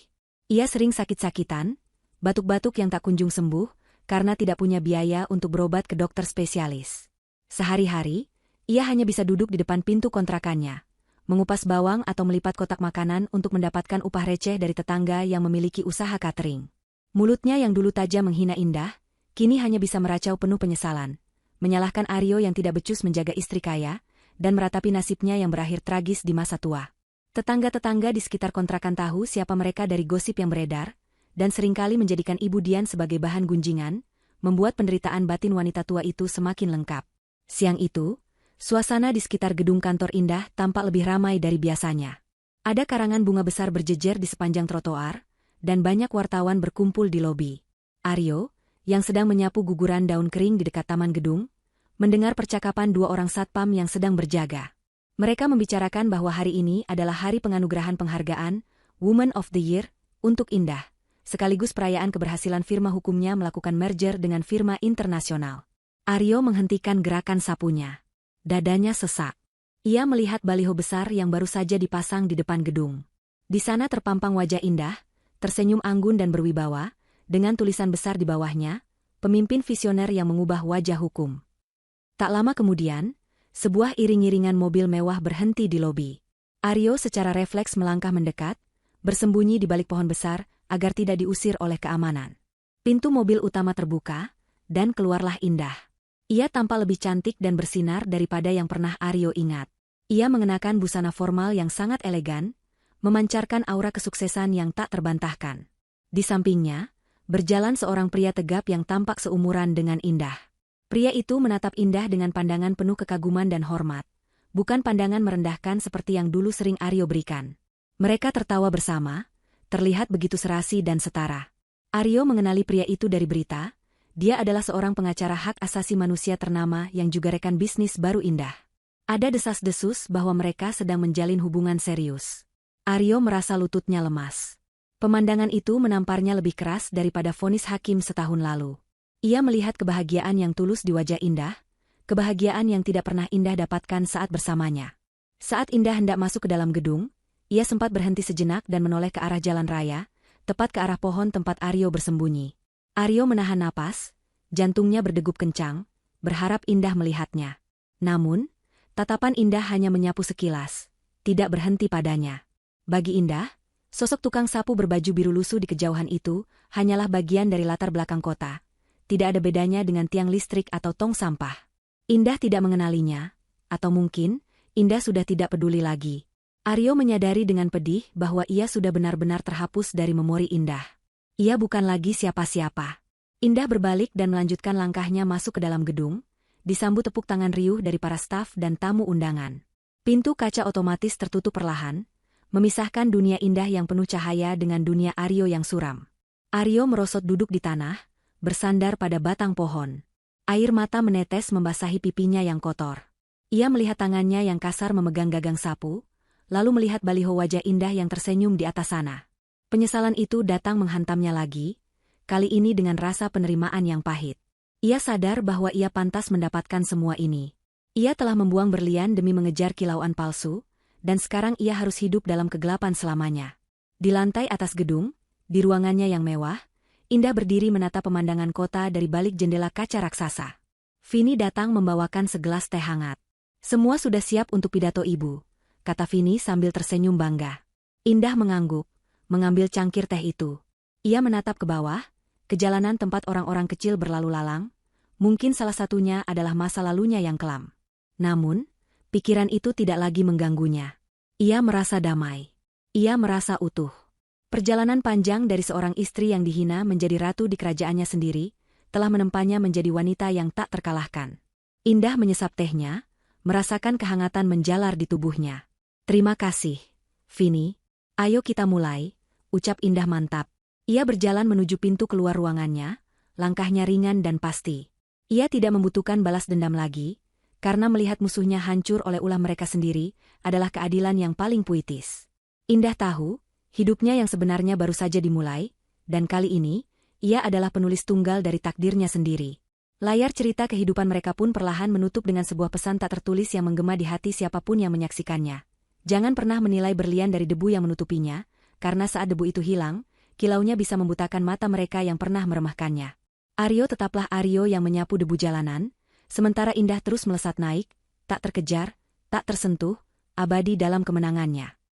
Ia sering sakit-sakitan, batuk-batuk yang tak kunjung sembuh, karena tidak punya biaya untuk berobat ke dokter spesialis. Sehari-hari, ia hanya bisa duduk di depan pintu kontrakannya, mengupas bawang atau melipat kotak makanan untuk mendapatkan upah receh dari tetangga yang memiliki usaha catering. Mulutnya yang dulu tajam menghina Indah, kini hanya bisa meracau penuh penyesalan, menyalahkan Aryo yang tidak becus menjaga istri kaya, dan meratapi nasibnya yang berakhir tragis di masa tua. Tetangga-tetangga di sekitar kontrakan tahu siapa mereka dari gosip yang beredar, dan seringkali menjadikan Ibu Dian sebagai bahan gunjingan, membuat penderitaan batin wanita tua itu semakin lengkap. Siang itu, suasana di sekitar gedung kantor Indah tampak lebih ramai dari biasanya. Ada karangan bunga besar berjejer di sepanjang trotoar, dan banyak wartawan berkumpul di lobi. Aryo, yang sedang menyapu guguran daun kering di dekat taman gedung, mendengar percakapan 2 orang satpam yang sedang berjaga. Mereka membicarakan bahwa hari ini adalah hari penganugerahan penghargaan Woman of the Year untuk Indah, sekaligus perayaan keberhasilan firma hukumnya melakukan merger dengan firma internasional. Aryo menghentikan gerakan sapunya. Dadanya sesak. Ia melihat baliho besar yang baru saja dipasang di depan gedung. Di sana terpampang wajah Indah, tersenyum anggun dan berwibawa, dengan tulisan besar di bawahnya, pemimpin visioner yang mengubah wajah hukum. Tak lama kemudian, sebuah iring-iringan mobil mewah berhenti di lobi. Aryo secara refleks melangkah mendekat, bersembunyi di balik pohon besar agar tidak diusir oleh keamanan. Pintu mobil utama terbuka, dan keluarlah Indah. Ia tampak lebih cantik dan bersinar daripada yang pernah Aryo ingat. Ia mengenakan busana formal yang sangat elegan, memancarkan aura kesuksesan yang tak terbantahkan. Di sampingnya, berjalan seorang pria tegap yang tampak seumuran dengan Indah. Pria itu menatap Indah dengan pandangan penuh kekaguman dan hormat, bukan pandangan merendahkan seperti yang dulu sering Aryo berikan. Mereka tertawa bersama, terlihat begitu serasi dan setara. Aryo mengenali pria itu dari berita. Dia adalah seorang pengacara hak asasi manusia ternama yang juga rekan bisnis baru Indah. Ada desas-desus bahwa mereka sedang menjalin hubungan serius. Aryo merasa lututnya lemas. Pemandangan itu menamparnya lebih keras daripada vonis hakim setahun lalu. Ia melihat kebahagiaan yang tulus di wajah Indah, kebahagiaan yang tidak pernah Indah dapatkan saat bersamanya. Saat Indah hendak masuk ke dalam gedung, ia sempat berhenti sejenak dan menoleh ke arah jalan raya, tepat ke arah pohon tempat Aryo bersembunyi. Aryo menahan napas, jantungnya berdegup kencang, berharap Indah melihatnya. Namun, tatapan Indah hanya menyapu sekilas, tidak berhenti padanya. Bagi Indah, sosok tukang sapu berbaju biru lusuh di kejauhan itu hanyalah bagian dari latar belakang kota. Tidak ada bedanya dengan tiang listrik atau tong sampah. Indah tidak mengenalinya, atau mungkin Indah sudah tidak peduli lagi. Aryo menyadari dengan pedih bahwa ia sudah benar-benar terhapus dari memori Indah. Ia bukan lagi siapa-siapa. Indah berbalik dan melanjutkan langkahnya masuk ke dalam gedung, disambut tepuk tangan riuh dari para staf dan tamu undangan. Pintu kaca otomatis tertutup perlahan, memisahkan dunia Indah yang penuh cahaya dengan dunia Aryo yang suram. Aryo merosot duduk di tanah, bersandar pada batang pohon. Air mata menetes membasahi pipinya yang kotor. Ia melihat tangannya yang kasar memegang gagang sapu, lalu melihat baliho wajah Indah yang tersenyum di atas sana. Penyesalan itu datang menghantamnya lagi, kali ini dengan rasa penerimaan yang pahit. Ia sadar bahwa ia pantas mendapatkan semua ini. Ia telah membuang berlian demi mengejar kilauan palsu, dan sekarang ia harus hidup dalam kegelapan selamanya. Di lantai atas gedung, di ruangannya yang mewah, Indah berdiri menatap pemandangan kota dari balik jendela kaca raksasa. Vini datang membawakan segelas teh hangat. Semua sudah siap untuk pidato ibu, kata Vini sambil tersenyum bangga. Indah mengangguk, mengambil cangkir teh itu. Ia menatap ke bawah, ke jalanan tempat orang-orang kecil berlalu lalang, mungkin salah satunya adalah masa lalunya yang kelam. Namun, pikiran itu tidak lagi mengganggunya. Ia merasa damai. Ia merasa utuh. Perjalanan panjang dari seorang istri yang dihina menjadi ratu di kerajaannya sendiri, telah menempanya menjadi wanita yang tak terkalahkan. Indah menyesap tehnya, merasakan kehangatan menjalar di tubuhnya. Terima kasih, Vini. Ayo kita mulai, ucap Indah mantap. Ia berjalan menuju pintu keluar ruangannya, langkahnya ringan dan pasti. Ia tidak membutuhkan balas dendam lagi, karena melihat musuhnya hancur oleh ulah mereka sendiri, adalah keadilan yang paling puitis. Indah tahu, hidupnya yang sebenarnya baru saja dimulai, dan kali ini, ia adalah penulis tunggal dari takdirnya sendiri. Layar cerita kehidupan mereka pun perlahan menutup dengan sebuah pesan tak tertulis yang menggema di hati siapapun yang menyaksikannya. Jangan pernah menilai berlian dari debu yang menutupinya, karena saat debu itu hilang, kilaunya bisa membutakan mata mereka yang pernah meremehkannya. Aryo tetaplah Aryo yang menyapu debu jalanan, sementara Indah terus melesat naik, tak terkejar, tak tersentuh, abadi dalam kemenangannya.